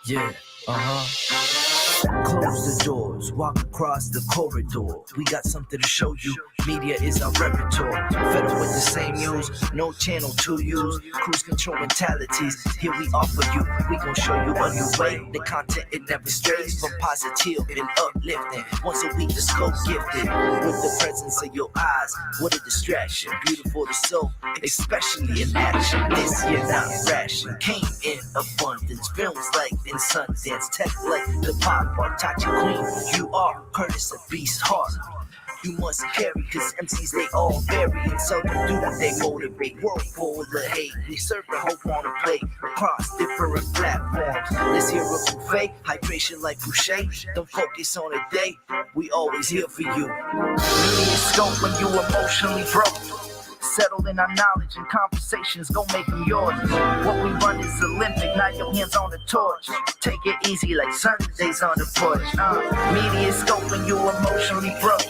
Yeah, Close the doors, walk across the corridor. We got something to show you. Media is our repertoire. Fed up with the same news, no channel to use. Cruise control mentalities, here we offer you. We gon' show you a new way. The content, it never strays from positive and uplifting. Once a week, the scope gifted. With the presence of your eyes, what a distraction. Beautiful to soul, especially in action. This year, not ration. Came in abundance. Films like in Sundance, tech like the pop art. Tachi Queen, you are Curtis, a beast heart. You must carry, cause MCs they all vary and seldom do what they motivate. World full of hate, we serve the hope on a plate across different platforms. This here a buffet, hydration like Boucher. Don't focus on a day, we always here for you. MediaScope when you emotionally broke. Settle in our knowledge and conversations, go make them yours. What we run is Olympic, now your hands on the torch. Take it easy like Sundays on the porch. MediaScope when you emotionally broke.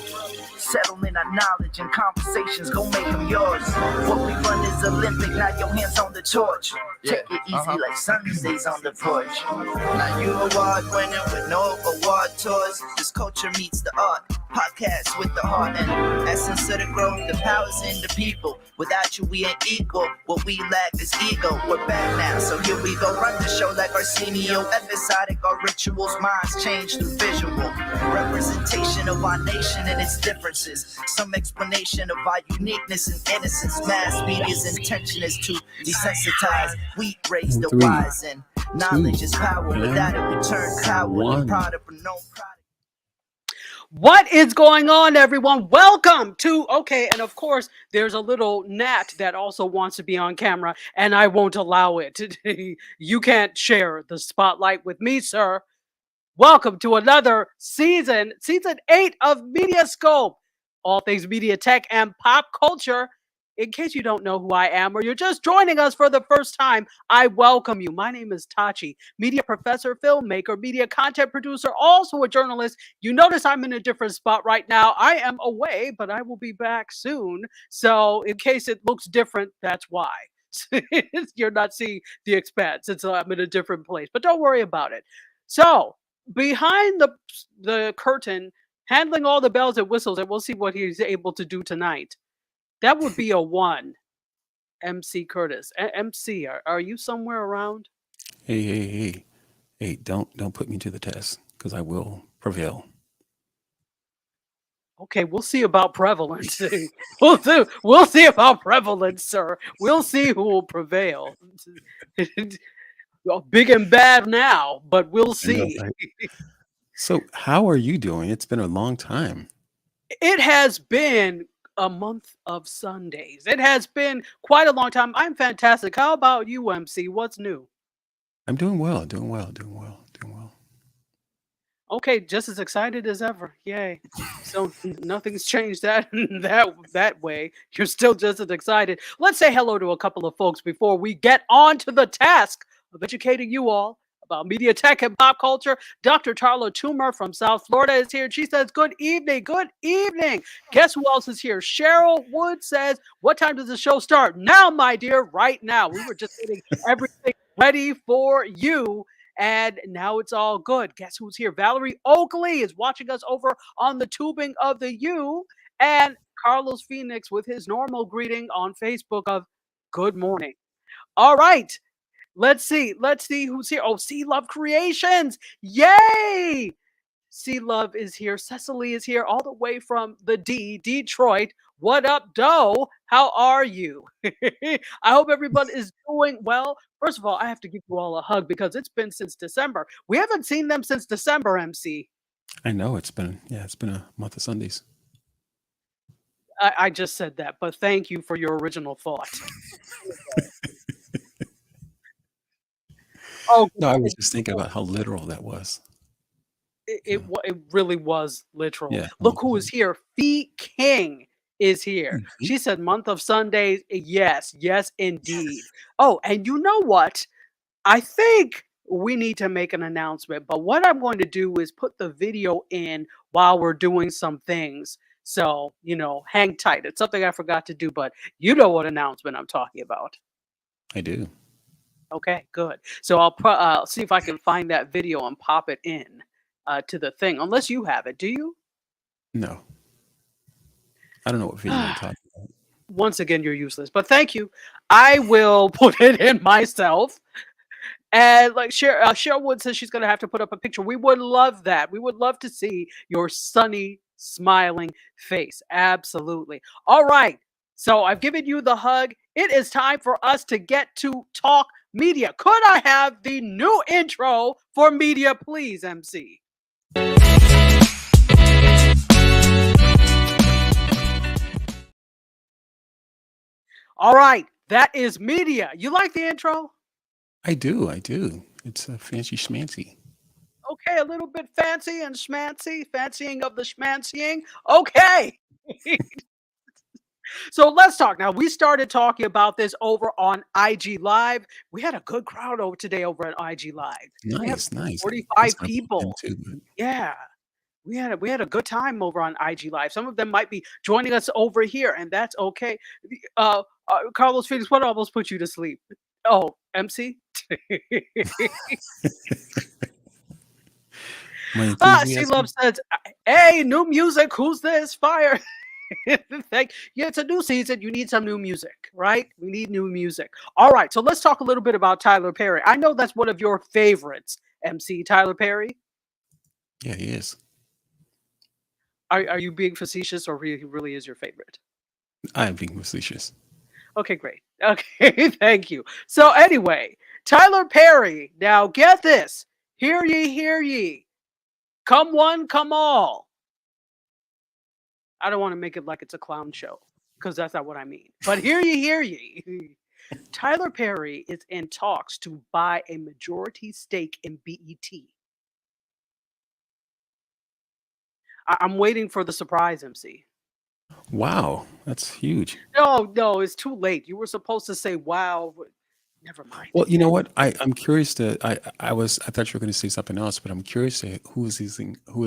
Settle in our knowledge and conversations, go make them yours. What we run is Olympic, now your hands on the torch. Take it easy like Sundays on the porch. Now you award winner with no award tours. This culture meets the art. Podcast with the heart and essence of the growth. The power's in the people. Without you, we ain't equal. What we lack is ego. We're back now, so here we go. Run the show like Arsenio. Episodic, our rituals, minds change through visual. Representation of our nation and its differences. Some explanation of our uniqueness and innocence. Mass media's intention is to desensitize. We raise the wise and knowledge is power. Without it, we turn coward. Proud of no pride. What is going on, everyone? Welcome to, and of course, there's a little gnat that also wants to be on camera, and I won't allow it. You can't share the spotlight with me, sir. Welcome to another season 8 of MediaScope, all things media, tech, and pop culture. In case you don't know who I am or you're just joining us for the first time, I welcome you. My name is Tachi, media professor, filmmaker, media content producer, also a journalist. You notice I'm in a different spot right now. I am away, but I will be back soon. So in case it looks different, that's why. You're not seeing The Expanse. I'm in a different place, but don't worry about it. So behind the curtain, handling all the bells and whistles, and we'll see what he's able to do tonight. That would be a 1, MC Curtis. MC, are you somewhere around? Hey! Don't put me to the test, because I will prevail. Okay, we'll see about prevalence. We'll see about prevalence, sir. We'll see who will prevail. Well, big and bad now, but we'll see. Know, right? So, how are you doing? It's been a long time. It has been a month of Sundays. It has been quite a long time. I'm fantastic. How about you, MC? What's new? I'm doing well. Doing well. Okay, just as excited as ever. Yay. So nothing's changed that way. You're still just as excited. Let's say hello to a couple of folks before we get on to the task of educating you all about media, tech, and pop culture. Dr. Tarla Toomer from South Florida is here. She says, good evening. Good evening. Guess who else is here? Cheryl Wood says, what time does the show start? Now, my dear, right now. We were just getting everything ready for you. And now it's all good. Guess who's here? Valerie Oakley is watching us over on the tubing of the U. And Carlos Phoenix with his normal greeting on Facebook of good morning. All right. Let's see who's here. Oh, C Love Creations. Yay! C Love is here. Cecily is here all the way from the Detroit. What up, Doe? How are you? I hope everyone is doing well. First of all, I have to give you all a hug because it's been since December. We haven't seen them since December, MC. I know it's been a month of Sundays. I just said that, but thank you for your original thought. Oh, no, I was just thinking about how literal that was. It really was literal. Yeah. Look who is here. Fee King is here. Mm-hmm. She said month of Sundays. Yes, indeed. Oh, and you know what? I think we need to make an announcement, but what I'm going to do is put the video in while we're doing some things. So, hang tight. It's something I forgot to do, but you know what announcement I'm talking about. I do. Okay, good. So I'll see if I can find that video and pop it in to the thing. Unless you have it, do you? No, I don't know what video you're talking about. Once again, you're useless. But thank you. I will put it in myself. And like Cheryl Wood says she's gonna have to put up a picture. We would love that. We would love to see your sunny, smiling face. Absolutely. All right. So I've given you the hug. It is time for us to get to talk media. Could I have the new intro for media, please, MC? All right. That is media. You like the intro? I do, I do. It's a fancy schmancy. Okay, a little bit fancy and schmancy, fancying of the schmancying. Okay. So let's talk. Now, we started talking about this over on IG Live. We had a good crowd over today over at IG Live. We have Nice, nice. 45 That's my plan people. too. But Yeah. We had a good time over on IG Live. Some of them might be joining us over here, and that's okay. Carlos Felix, what almost put you to sleep? Oh, MC? my She Love enthusiasm. says, hey, new music. Who's this? Fire. Yeah, it's a new season. You need some new music, right? We need new music. All right, so let's talk a little bit about Tyler Perry. I know that's one of your favorites, MC. Tyler Perry. Yeah, he is. Are you being facetious, or he really is your favorite? I am being facetious. Okay, great. Okay, thank you. So anyway, Tyler Perry. Now get this. Hear ye, hear ye. Come one, come all. I don't want to make it like it's a clown show because that's not what I mean. But hear ye, hear ye. Tyler Perry is in talks to buy a majority stake in BET. I'm waiting for the surprise, MC. Wow, that's huge. No, it's too late. You were supposed to say wow. Never mind. Well, you know what? I'm curious to. I thought you were going to say something else, but I'm curious to who is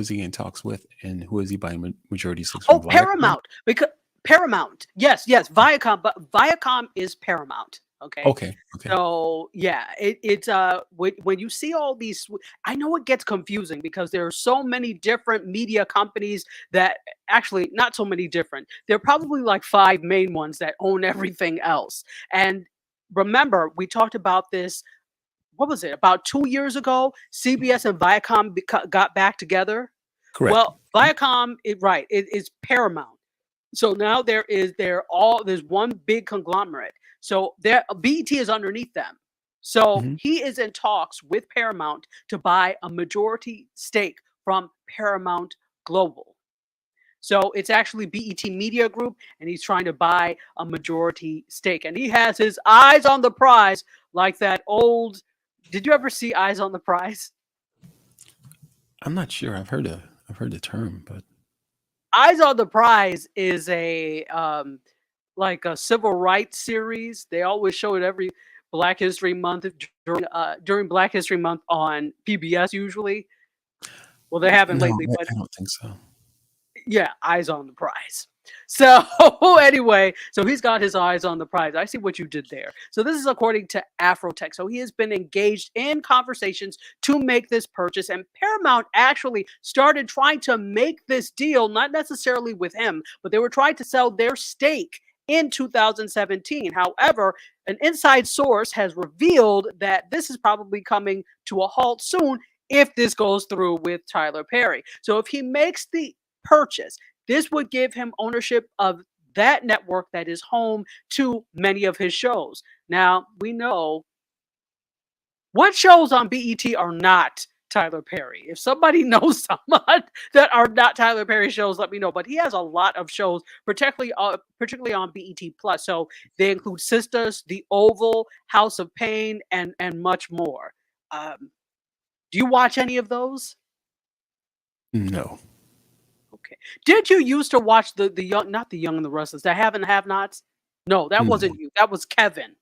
he in talks with, and who is he buying majority stakes Oh, from? Viacom. Paramount. Because Paramount. Yes, Viacom, but Viacom is Paramount. Okay. Okay, okay. So yeah, it's when you see all these, I know it gets confusing because there are so many different media companies that actually not so many different. There are probably like five main ones that own everything else. And remember, we talked about this. What was it? About 2 years ago, CBS and Viacom got back together. Correct. Well, Viacom, right, it is Paramount. So now there's one big conglomerate. So there BET is underneath them. So Hmm. he is in talks with Paramount to buy a majority stake from Paramount Global. So it's actually BET Media Group, and he's trying to buy a majority stake. And he has his eyes on the prize, like that old. Did you ever see Eyes on the Prize? I'm not sure. I've heard the term, but Eyes on the Prize is like a civil rights series. They always show it every Black History Month during Black History Month on PBS usually. Well, they haven't no, lately, but I don't think so. yeah, eyes on the prize. So anyway, so he's got his eyes on the prize. I see what you did there. So this is according to Afrotech. So he has been engaged in conversations to make this purchase, and Paramount actually started trying to make this deal, not necessarily with him, but they were trying to sell their stake in 2017. However, an inside source has revealed that this is probably coming to a halt soon if this goes through with Tyler Perry. So if he makes the purchase, this would give him ownership of that network that is home to many of his shows. Now, we know what shows on BET are not Tyler Perry. If somebody knows someone that are not Tyler Perry shows, let me know. But he has a lot of shows, particularly on BET Plus. So they include Sisters, The Oval, House of Pain, and much more. Do you watch any of those? No, Okay. Did you used to watch the young, not the Young and the Restless, the Have and Have Nots? No, that no, wasn't you. That was Kevin.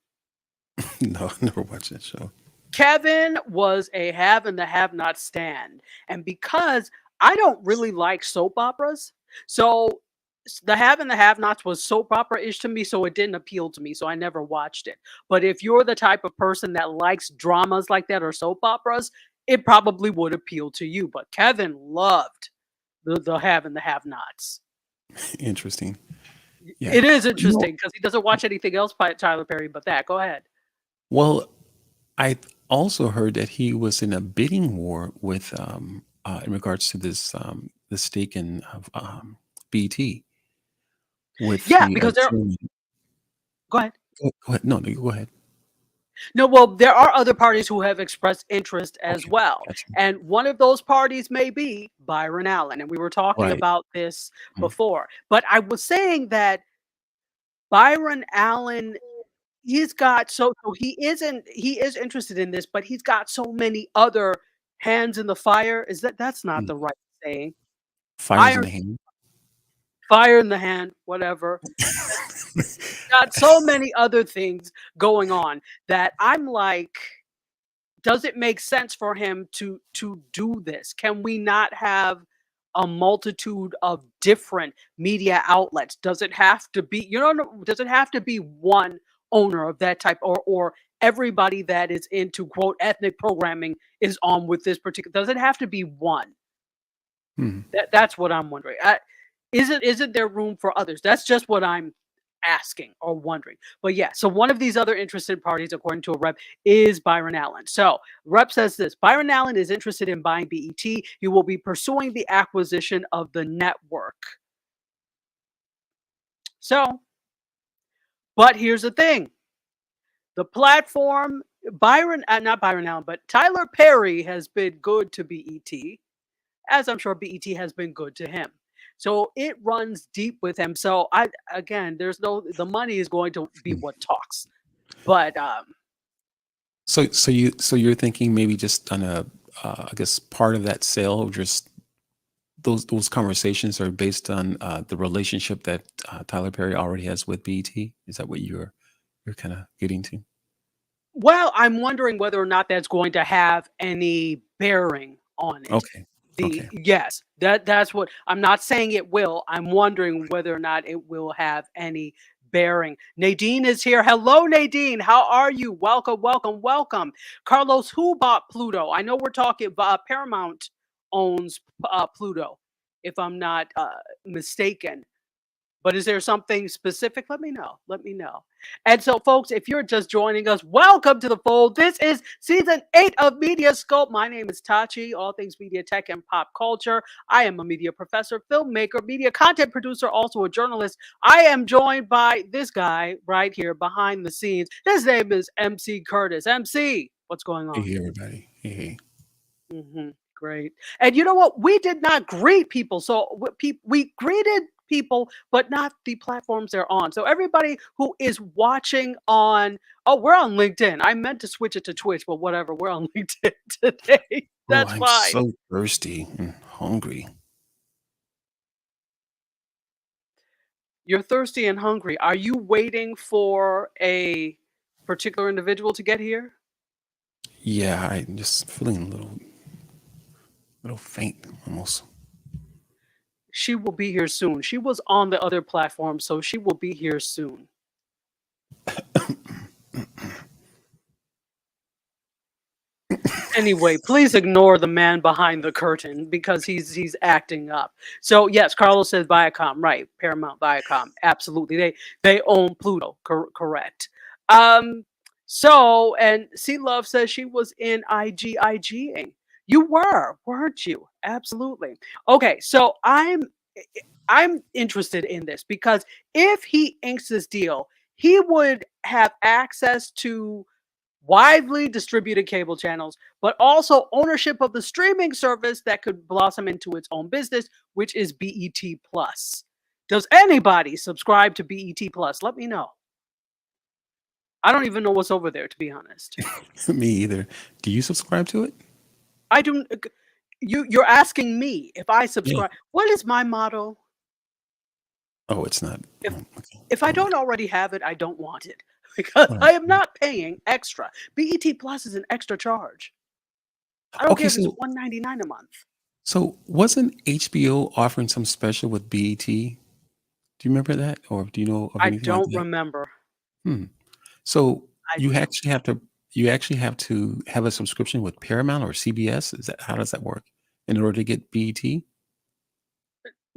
no. Never watched that show. Kevin was a have and the have not stand. And because I don't really like soap operas, so The Have and the Have-Nots was soap opera-ish to me, so it didn't appeal to me, so I never watched it. But if you're the type of person that likes dramas like that or soap operas, it probably would appeal to you. But Kevin loved the Have and the Have-Nots. Interesting. Yeah. It is You know, interesting because he doesn't watch anything else by Tyler Perry but that. Go ahead. well, I also heard that he was in a bidding war with in regards to this the stake in BT with Yeah, the because there. chairman. Go ahead. Go ahead. No, you go ahead. No, well, there are other parties who have expressed interest as Okay, well. gotcha. And one of those parties may be Byron Allen. And we were talking Right. about this Mm. before. But I was saying that Byron Allen, he's got so he is interested in this, but he's got so many other hands in the fire. That's not Mm. the right saying. Fires in Iron the hand. fire in the hand, whatever. Got so many other things going on that I'm like, does it make sense for him to do this? Can we not have a multitude of different media outlets? Does it have to be, does it have to be one owner of that type, or everybody that is into quote ethnic programming is on with this particular, does it have to be one? Mhm. That's what I'm wondering. Isn't there room for others? That's just what I'm asking or wondering. But yeah, so one of these other interested parties, according to a rep, is Byron Allen. So rep says this: Byron Allen is interested in buying BET. He will be pursuing the acquisition of the network. So, but here's the thing: the platform, not Byron Allen, but Tyler Perry has been good to BET, as I'm sure BET has been good to him. So it runs deep with him. So I again, the money is going to be what talks. But So you're thinking maybe just on a I guess part of that sale, or just those conversations are based on the relationship that Tyler Perry already has with BET. Is that what you're kind of getting to? well, I'm wondering whether or not that's going to have any bearing on it. Okay. The Okay. yes, that's what I'm not saying it will. I'm wondering whether or not it will have any bearing. Nadine is here. Hello, Nadine. How are you? Welcome, welcome, welcome. Carlos, who bought Pluto? I know we're talking about Paramount owns Pluto, if I'm not mistaken. But is there something specific? Let me know. Let me know. And so, folks, if you're just joining us, welcome to the fold. This is season 8 of MediaScope. My name is Tachi, all things media, tech, and pop culture. I am a media professor, filmmaker, media content producer, also a journalist. I am joined by this guy right here behind the scenes. His name is MC Curtis. MC, what's going on? Hey, everybody. Hey. Great. And you know what? We did not greet people. So we greeted people, but not the platforms they're on. So everybody who is watching on, oh, we're on LinkedIn. I meant to switch it to Twitch, but whatever. We're on LinkedIn today. Oh, That's I'm fine. so thirsty and hungry. You're thirsty and hungry. Are you waiting for a particular individual to get here? Yeah, I'm just feeling a little faint almost. She will be here soon. She was on the other platform, so she will be here soon. Anyway, please ignore the man behind the curtain because he's acting up. So yes, Carlos says Viacom, right? Paramount, Viacom, absolutely. They own Pluto, correct. Um, so and C Love says she was in IGIGing. You were, weren't you? Absolutely. Okay, so I'm interested in this because if he inks this deal, he would have access to widely distributed cable channels, but also ownership of the streaming service that could blossom into its own business, which is BET Plus. Does anybody subscribe to BET Plus? Let me know. I don't even know what's over there, to be honest. Me either. Do you subscribe to it? I do. You're asking me if I Yeah. subscribe. What is my motto? Oh, it's not. If Oh, okay. if I Never mind. don't already have it, I don't want it because All I right. am not paying extra. BET Plus is an extra charge. I don't care Okay, if it's so $1.99 a month. wasn't HBO offering some special with BET? Do you remember that, or do you know of I anything like don't that? remember. Hmm. So I you don't. actually have to have a subscription with Paramount or CBS? Is that how does that work in order to get BET?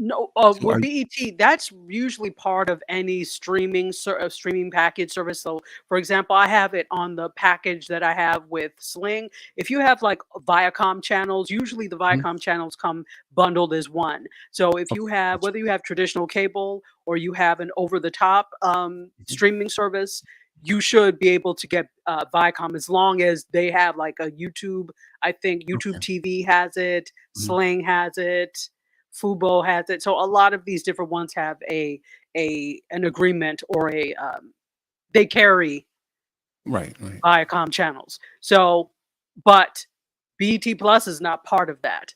No, So well, are you BET, that's usually part of any streaming package service. So, for example, I have it on the package that I have with Sling. If you have like Viacom channels, usually the mhm, Viacom channels come bundled as one. So, if you okay, have gotcha. whether you have traditional cable or you have an over-the-top Mhm, streaming service, you should be able to get Viacom as long as they have like a YouTube. I think YouTube okay, TV has it, mhm, Sling has it. Fubo has it. So a lot of these different ones have a an agreement or a they carry right, right. Viacom channels. So, but BT Plus is not part of that.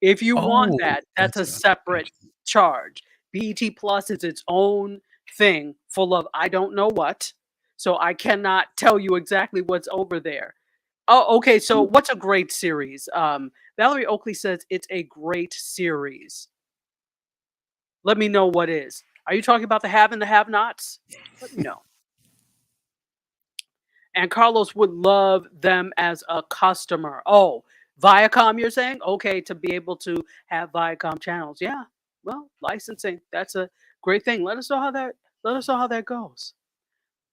If you want Oh, that, that's a gotcha, separate gotcha. charge. BET Plus is its own thing full of I don't know what. So I cannot tell you exactly what's over there. Oh, okay. So Mm. what's a great series? Valerie Oakley says it's a great series. Let me know what is. Are you talking about the have and the have-nots? Let me know. And Carlos would love them as a customer. Oh, Viacom, you're saying? Okay, to be able to have Viacom channels. Yeah. Well, licensing, that's a great thing. Let us know how that goes.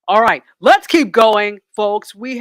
All right, let's keep going, folks. We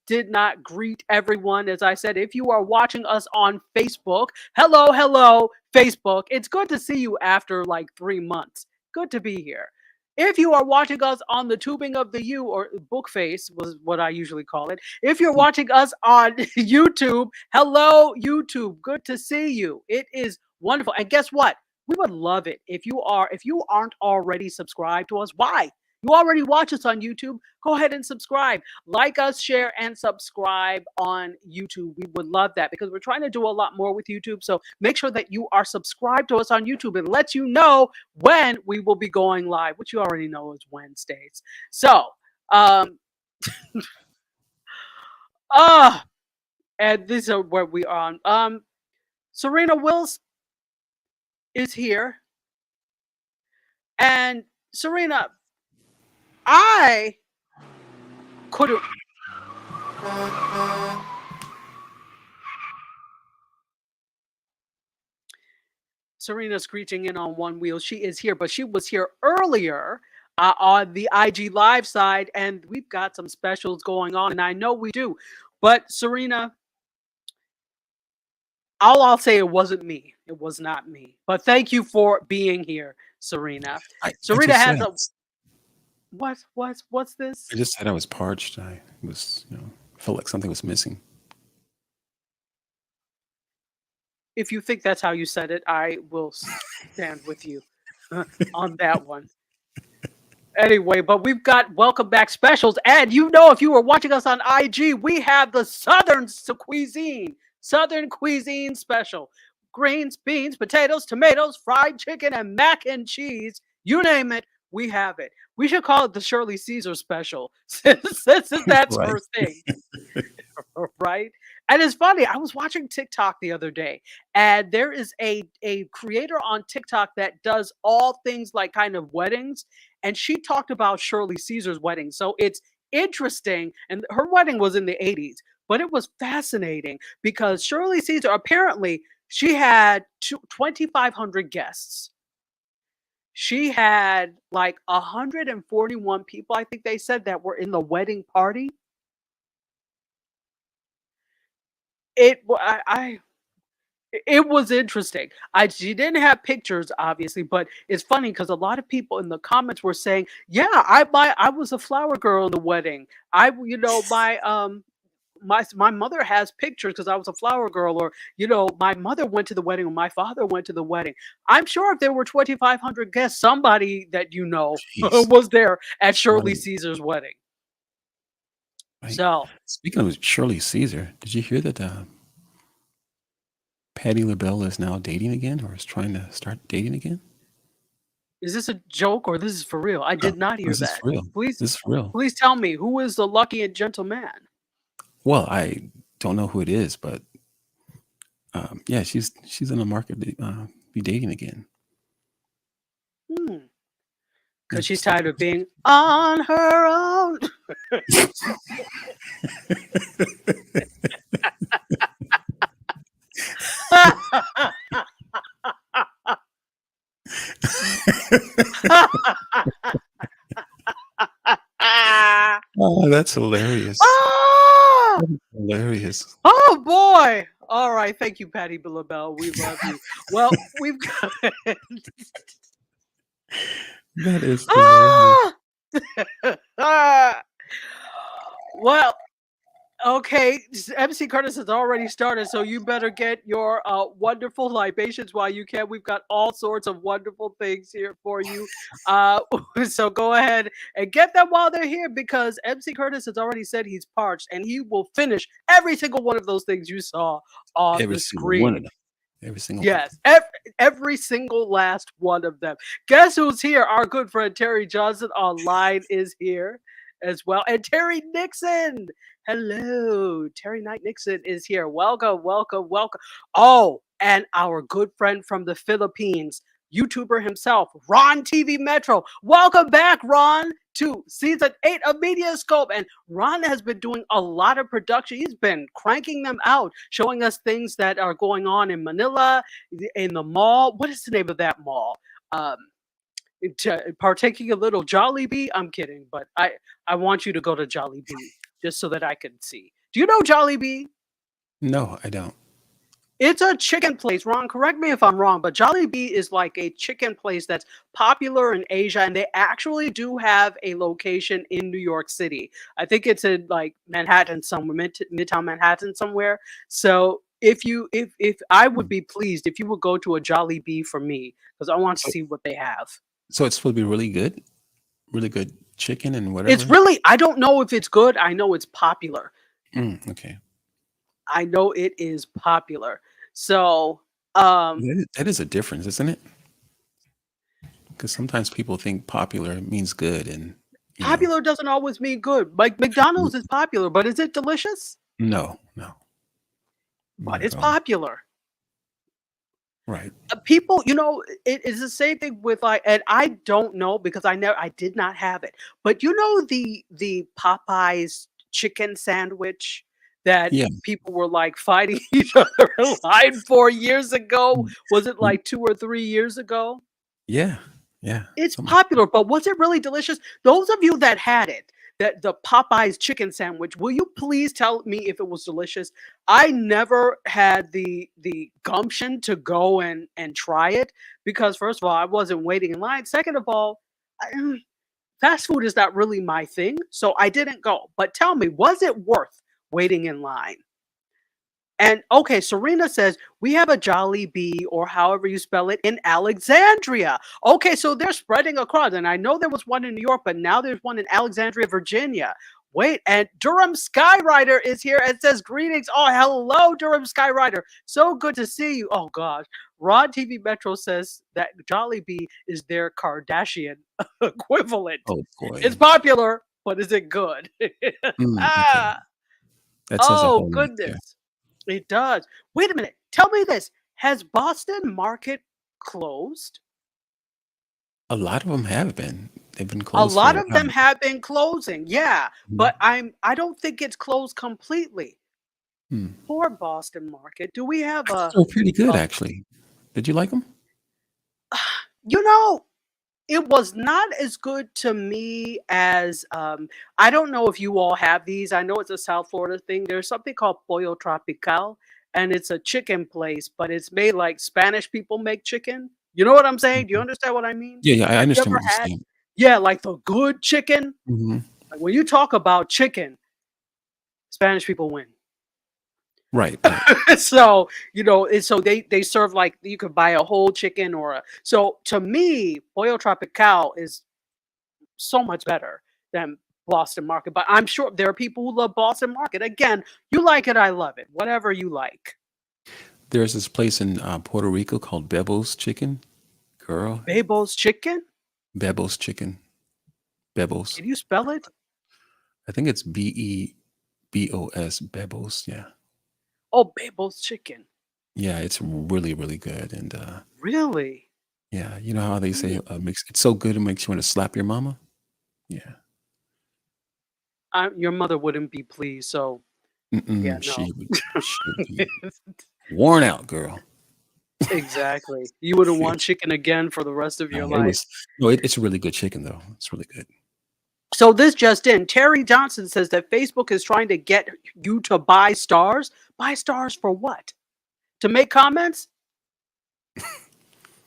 did not greet everyone. As I said, if you are watching us on Facebook, hello, Facebook. It's good to see you after like 3 months. Good to be here. If you are watching us on the tubing of the U or Bookface was what I usually call it. If you're watching us on YouTube, hello YouTube. Good to see you. It is wonderful. And guess what? We would love it if you aren't already subscribed to us. Why? You already watch us on YouTube. Go ahead and subscribe. Like us, share, and subscribe on YouTube. We would love that because we're trying to do a lot more with YouTube. So make sure that you are subscribed to us on YouTube. It lets you know when we will be going live, which you already know is Wednesdays. So, um, uh, and these are where we are on. Serena Wills is here. And Serena, I couldn't. Serena screeching in on one wheel. She is here, but she was here earlier on the IG live side, and we've got some specials going on, and I know we do. But Serena, all I'll say it wasn't me. It was not me. But thank you for being here, Serena. I Serena just said has a what's I this? just said I was parched. I was, felt like something was missing. If you think that's how you said it, I will stand with you on that one. Anyway, but we've got welcome back specials. And if you were watching us on IG, we have the Southern cuisine special. Greens, beans, potatoes, tomatoes, fried chicken, and mac and cheese. You name it, we have it. We should call it the Shirley Caesar special since that's Right. her thing. Right? And it's funny, I was watching TikTok the other day, and there is a creator on TikTok that does all things like kind of weddings, and she talked about Shirley Caesar's wedding. So it's interesting, and her wedding was in the 80s, but it was fascinating because Shirley Caesar apparently she had 2,500 guests. She had like 141 people, I think they said, that were in the wedding party. It was interesting. She didn't have pictures, obviously, but it's funny because a lot of people in the comments were saying, "Yeah, I was a flower girl in the wedding. My mother has pictures because I was a flower girl, or my mother went to the wedding, or my father went to the wedding." I'm sure if there were 2,500 guests, somebody that Jeez. was there at Shirley Right. Caesar's wedding. Right. So, Speaking of Shirley Caesar, did you hear that Patti LaBelle is now dating again, or is trying to start dating again? is this a joke or this is for real? I No, did not hear this is that. for real. Please, This is for real. please tell me who is the lucky and gentle man. Well, I don't know who it is, but yeah, she's in the market to be dating again. because she's tired of being on her own. Oh, that's hilarious. Ah! That is hilarious. Oh boy! All right, thank you, Patty Billabelle. We love you. Well, we've got. That is hilarious. Ah! Well, okay, MC Curtis has already started, so you better get your wonderful libations while you can. We've got all sorts of wonderful things here for you. Uh, so go ahead and get them while they're here because MC Curtis has already said he's parched and he will finish every single one of those things you saw on Every the single one of screen. them. Every single one of Yes, every single last one of them. Guess who's here? Our good friend Terry Johnson online is here as well. And Terry Nixon. Hello. Terry Knight Nixon is here. Welcome, welcome, welcome. Oh, and our good friend from the Philippines, YouTuber himself, Ron TV Metro. Welcome back, Ron, to season 8 of MediaScope. And Ron has been doing a lot of production. He's been cranking them out, showing us things that are going on in Manila, in the mall. What is the name of that mall? Um, Partaking a little Jollibee. I'm kidding, but I want you to go to Jollibee just so that I can see. Do you know Jollibee? them. No, I don't. It's a chicken place. Ron, correct me if I'm wrong, but Jollibee is like a chicken place that's popular in Asia, and they actually do have a location in New York City. I think it's in like Manhattan somewhere, Midtown Manhattan somewhere. So if I would Hmm. be pleased if you would go to a Jollibee for me because I want to So, see what they have. so it's supposed to be really good chicken and It's whatever. really I don't know if it's good. I know it's popular. Okay. I know it is popular. So um That is a difference, isn't it? Because sometimes people think popular means good, and you know, popular doesn't always mean good. Like n- McDonald's is popular, but is it delicious? no, no, But not at it's all. popular. Right. People, it is the same thing with like, and I don't know because I did not have it. But the Popeyes chicken sandwich that Yeah. people were like fighting each other in line for years ago. Mm, Was it mm, like 2 or 3 years ago? yeah. Yeah. It's Something like that. popular, but was it really delicious? Those of you that had it, that the Popeyes chicken sandwich, will you please tell me if it was delicious? I never had the gumption to go and try it because first of all, I wasn't waiting in line. Second of all, fast food is not really my thing, so I didn't go. But tell me, was it worth waiting in line? And okay, Serena says we have a Jollibee or however you spell it in Alexandria. Okay, so they're spreading across, and I know there was one in New York, but now there's one in Alexandria, Virginia. Wait, and Durham Skyrider is here and says greetings. Oh, hello, Durham Skyrider. So good to see you. Oh gosh, Rod TV Metro says that Jollibee is their Kardashian equivalent. Oh It's boy. popular, but is it good? Okay. ah, That says a oh whole lot there. goodness. It does. Wait a minute. Tell me this. Has Boston Market closed? A lot of them have been. They've been A closed for a lot of them while. have been closing. Yeah, Mhm. but I don't think it's closed completely. Hmm. For Boston Market, do we have I thought they were pretty good, a actually. Did you like them? you know, it was not as good to me as I don't know if you all have these. I know it's a South Florida thing. There's something called Pollo Tropical, and it's a chicken place, but it's made like Spanish people make chicken. You know what I'm saying? Do you Mhm. understand what I mean? Yeah, yeah, I Have you understand ever what you're had? saying. Yeah, like the good chicken. Mhm. Like when you talk about chicken, Spanish people win. Right, right. So so they serve like you could buy a whole chicken or a so to me pollo tropical is so much better than Boston Market. But I'm sure there are people who love Boston Market. Again, you like it, I love it. Whatever you like. There's this place in, Puerto Rico called Bebo's Chicken. Girl, Babel's chicken? Bebo's Chicken. Bebo's. Can you spell it? I think it's Bebos, Bebo's, yeah. Oh, Babel's chicken. Yeah, it's really, really good, and, Really? Yeah, you know how they say, Mm. makes it's so good it makes you wanna slap your mama? Yeah. Your mother wouldn't be pleased. So yeah, Mm-mm, no. she would be worn out, girl. Exactly. You wouldn't Yeah. want chicken again for the rest of No, your it life. was no, it's really good chicken, though. It's really good. So this just in, Terry Johnson says that Facebook is trying to get you to buy stars. Buy stars for what? To make comments?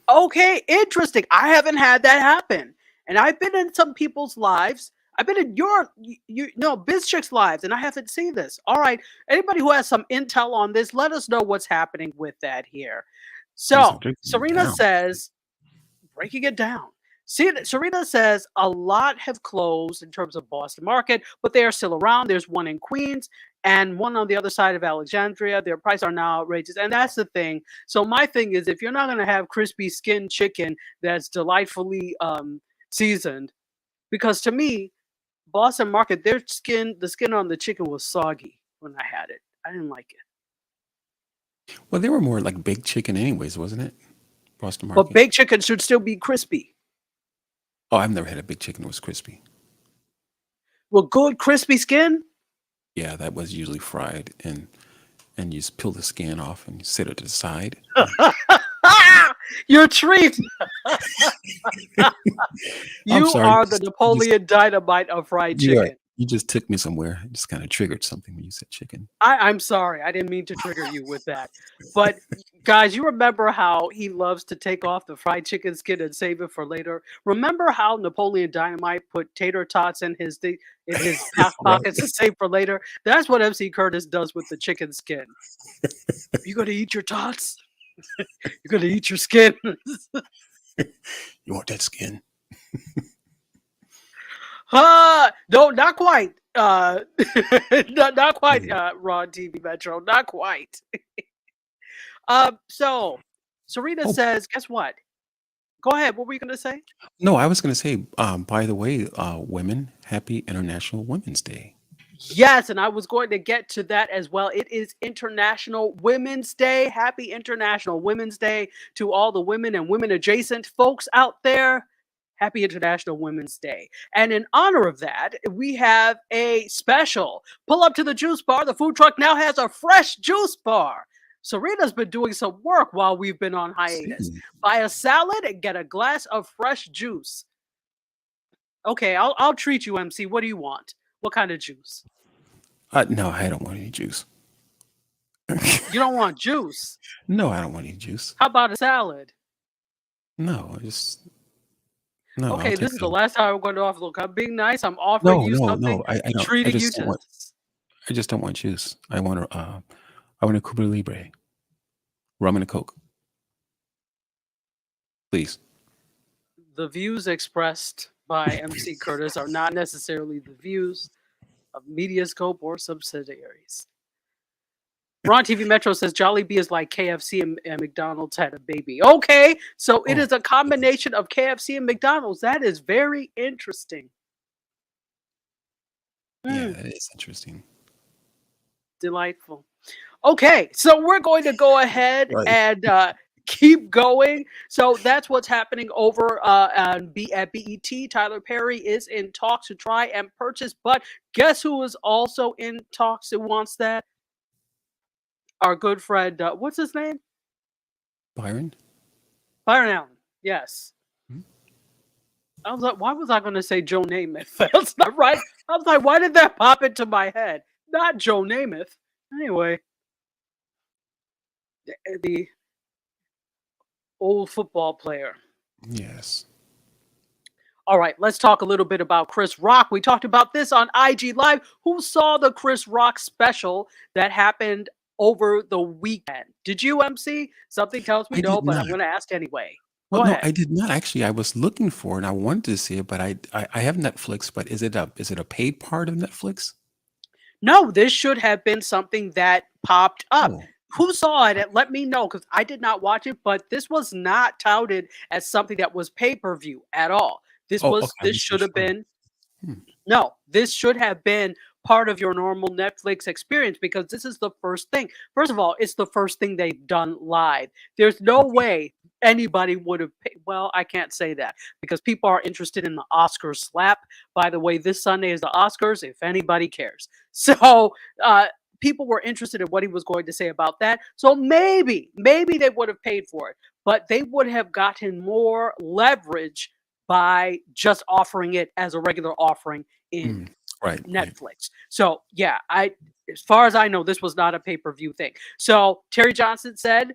Okay, interesting. I haven't had that happen. And I've been in some people's lives. I've been in you no Biz Chick's lives, and I haven't seen this. All right. Anybody who has some intel on this, let us know what's happening with that here. Yes, I'm So drinking it Serena down. says, breaking it down. See, Serena says a lot have closed in terms of Boston market, but they are still around. There's one in Queens and one on the other side of Alexandria. Their prices are now outrageous, and that's the thing. So my thing is, if you're not going to have crispy skin chicken that's delightfully seasoned, because to me, Boston market, the skin on the chicken was soggy when I had it. I didn't like it. Well, they were more like baked chicken anyways, wasn't it? Boston But Market? baked chicken should still be crispy. Oh, I've never had a big chicken that was crispy. Well, good crispy skin. Yeah, that was usually fried, and you just peel the skin off and you set it to the side. And You're treat. I'm You sorry, are the Napoleon Dynamite of fried you are chicken. you just took me somewhere. It just kinda triggered something when you said chicken. I'm sorry. I didn't mean to trigger you with that. But guys, you remember how he loves to take off the fried chicken skin and save it for later? Remember how Napoleon Dynamite put tater tots in in his back Right? pockets to save for later? That's what MC Curtis does with the chicken skin. You gonna eat your tots? You gonna eat your skin? You want that skin? No, not quite. Not quite, Yeah. Raw TV Metro. Not quite. So Serena Oh, says, guess what? Go ahead. What were you gonna say? no, I was gonna say, by the way, women, happy International Women's Day. Yes, and I was going to get to that as well. It is International Women's Day. Happy International Women's Day to all the women and women adjacent folks out there. Happy International Women's Day. And in honor of that, we have a special. Pull up to the juice bar. The food truck now has a fresh juice bar. Serena's been doing some work while we've been on hiatus. See? Buy a salad and get a glass of fresh juice. Okay, I'll treat you, MC. What do you want? What kind of juice? No, I don't want any juice. You don't want juice. No, I don't want any juice. How about a salad? No, just no, I'll Okay, take this is the a last time I'm going to offer. Look, I'm being nice. I'm offering you something, no, I don't. treating you to. I just don't want juice. I want a Cuba Libre, rum and a Coke, please. The views expressed by MC Curtis are not necessarily the views of MediaScope or subsidiaries. Ron TV Metro says Jollibee is like KFC and McDonald's had a baby. Okay, so it Oh, is a combination of KFC and McDonald's. That is very interesting. yeah, Mm, that is interesting. delightful. Okay, so we're going to go ahead Right. and keep going. So that's what's happening over at BET. Tyler Perry is in talks to try and purchase, but guess who is also in talks and wants that? Our good friend, what's his name? Byron? Byron Allen. Yes. Hmm? I was like, why was I going to say Joe Namath? That's not right. I was like, why did that pop into my head? Not Joe Namath. Anyway, the old football player. Yes. All right, let's talk a little bit about Chris Rock. We talked about this on IG Live. Who saw the Chris Rock special that happened over the weekend? Did you, MC? Something tells me I no, did but not. I'm going to ask anyway. Well, Go no, ahead. I did not actually. I was looking for it and I wanted to see it, but I have Netflix, but is it a paid part of Netflix? No, this should have been something that popped up. Oh. Who saw it? Let me know because I did not watch it, but this was not touted as something that was pay-per-view at all. Oh, okay. I This wasn't should have sure. been Hmm. no, this should have been part of your normal Netflix experience because this is the first thing. First of all, it's the first thing they've done live. There's no Okay. way anybody would have paid. Well, I can't say that because people are interested in the Oscars slap. By the way, this Sunday is the Oscars, if anybody cares. So uh, people were interested in what he was going to say about that. So maybe they would have paid for it, but they would have gotten more leverage by just offering it as a regular offering in Mm, right, right. Netflix. So yeah, as far as I know, this was not a pay-per-view thing. So Terry Johnson said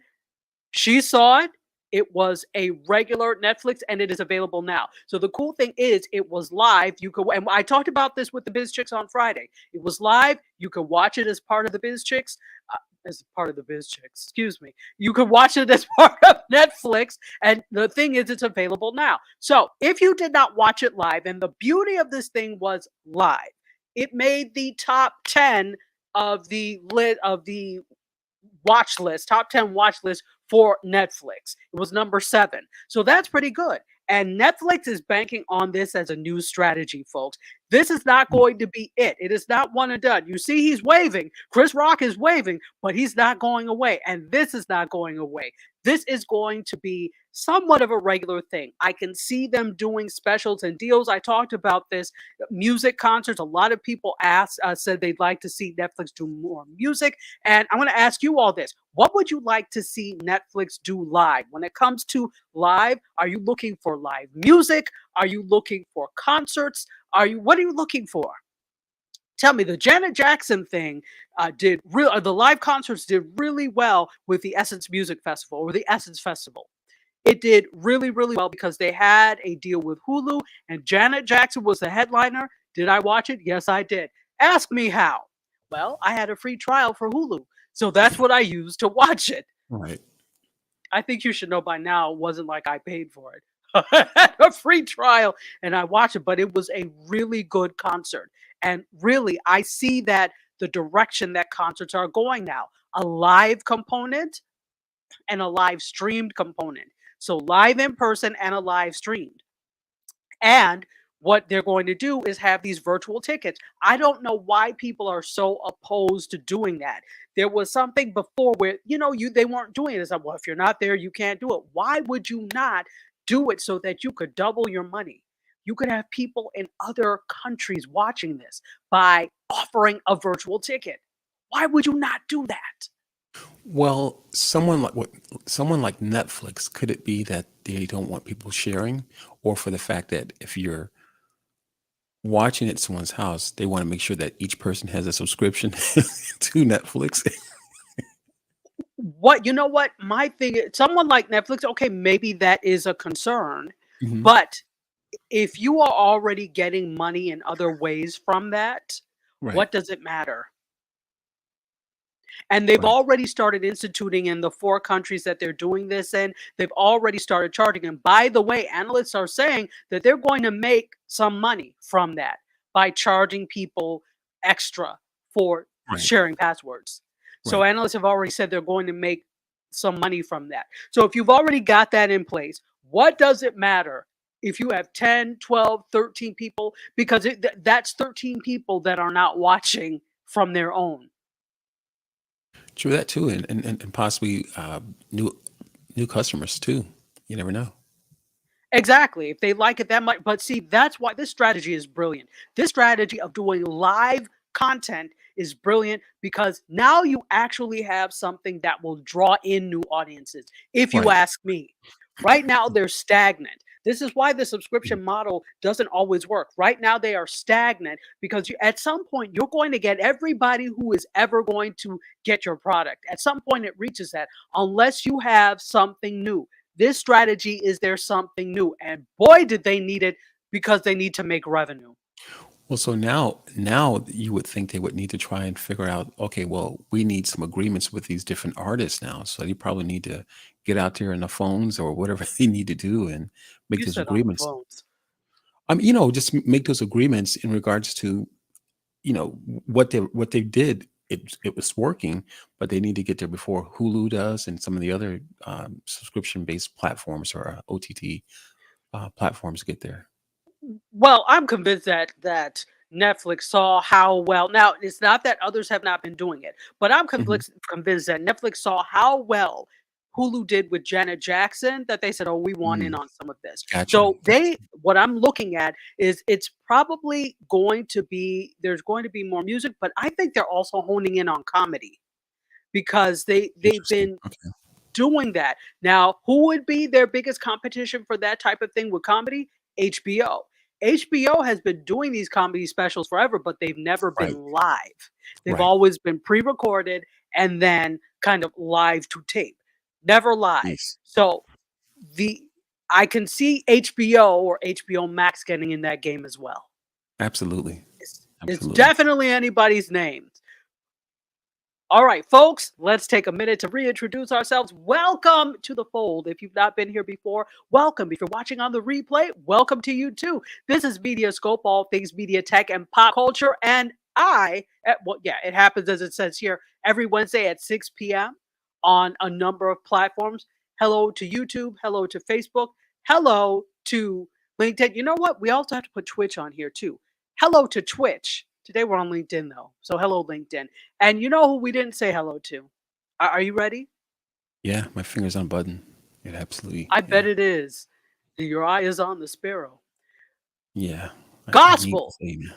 she saw it. It was a regular Netflix and it is available now. So the cool thing is it was live. You could, and I talked about this with the Biz Chicks on Friday. It was live. You could watch it as part of the Biz Chicks. As part of the Biz Chicks, excuse me. You could watch it as part of Netflix. And the thing is, it's available now. So if you did not watch it live, and the beauty of this thing was live, it made the top 10 of the watch list, top 10 watch list for Netflix. It was number 7. So that's pretty good. And Netflix is banking on this as a new strategy, folks. This is not Mm. going to be it. It is not one and done. You see, he's waving. Chris Rock is waving, but he's not going away. And this is not going away. This is going to be somewhat of a regular thing. I can see them doing specials and deals. I talked about this. Music concerts. A lot of people said they'd like to see Netflix do more music. And I'm going to ask you all this. What would you like to see Netflix do live? When it comes to live, are you looking for live music? Are you looking for concerts? What are you looking for? Tell me, the Janet Jackson thing the live concerts did really well with the Essence Music Festival or the Essence Festival. It did really, really well because they had a deal with Hulu and Janet Jackson was the headliner. Did I watch it? Yes, I did. Ask me how. Well, I had a free trial for Hulu. So that's what I used to watch it. Right. I think you should know by now it wasn't like I paid for it. I had a free trial and I watched it, but it was a really good concert. And really, I see that the direction that concerts are going now, a live component and a live streamed component. So live in person and a live streamed. And what they're going to do is have these virtual tickets. I don't know why people are so opposed to doing that. There was something before where, they weren't doing it. It's like, well, if you're not there, you can't do it. Why would you not do it so that you could double your money? You could have people in other countries watching this by offering a virtual ticket. Why would you not do that? Well, someone like Netflix, could it be that they don't want people sharing, or for the fact that if you're watching it at someone's house, they want to make sure that each person has a subscription to Netflix? What my thing is, someone like Netflix, okay, maybe that is a concern, Mhm. but if you are already getting money in other ways from that, Right, what does it matter? And they've right, already started instituting in the 4 countries that they're doing this in, they've already started charging. And by the way, analysts are saying that they're going to make some money from that by charging people extra for right, sharing passwords. So right. analysts have already said they're going to make some money from that. So if you've already got that in place, what does it matter if you have 10, 12, 13 people? Because that's 13 people that are not watching from their own. True that too, and possibly new new customers too. You never know. Exactly. If they like it that much. But see, that's why this strategy is brilliant. This strategy of doing live content is brilliant because now you actually have something that will draw in new audiences, if you Right. ask me. Right now, they're stagnant. This is why the Mm. subscription model doesn't always work. Right now, they are stagnant because at some point, you're going to get everybody who is ever going to get your product. At some point, it reaches that unless you have something new. This strategy is there something new. And boy, did they need it because they need to make revenue. Well, so now you would think they would need to try and figure out, okay, well, we need some agreements with these different artists now. So you probably need to get out there on the phones or whatever they need to do and make You those said on the agreements. phones. Just make those agreements in regards to, what they did. It was working, but they need to get there before Hulu does and some of the other subscription-based platforms or OTT platforms get there. Well, I'm convinced that Netflix saw how well. Now, it's not that others have not been doing it, but I'm Mhm. convinced that Netflix saw how well Hulu did with Janet Jackson that they said, "Oh, we want in Mm, on some of this." gotcha. So what I'm looking at is it's probably going to be there's going to be more music, but I think they're also honing in on comedy because they've Interesting. been Okay. doing that. Now, who would be their biggest competition for that type of thing with comedy? HBO. HBO has been doing these comedy specials forever, but they've never been Right. live. They've Right. always been pre-recorded and then kind of live to tape, never live. Yes. So the I can see HBO or HBO Max getting in that game as well. Absolutely. It's Absolutely. definitely anybody's name. All right, folks, let's take a minute to reintroduce ourselves. Welcome to the fold. If you've not been here before, welcome. If you're watching on the replay, welcome to you too. This is MediaScope, all things media, tech, and pop culture. And it happens as it says here every Wednesday at 6 p.m. on a number of platforms. Hello to YouTube, hello to Facebook, hello to LinkedIn. You know what? We also have to put Twitch on here too. Hello to Twitch. Today we're on LinkedIn though. So hello, LinkedIn. And you know who we didn't say hello to? Are you ready? Yeah, my finger's on a button. It absolutely. I bet Yeah. it is. Your eye is on the sparrow. Yeah. I need to Gospel. say, man.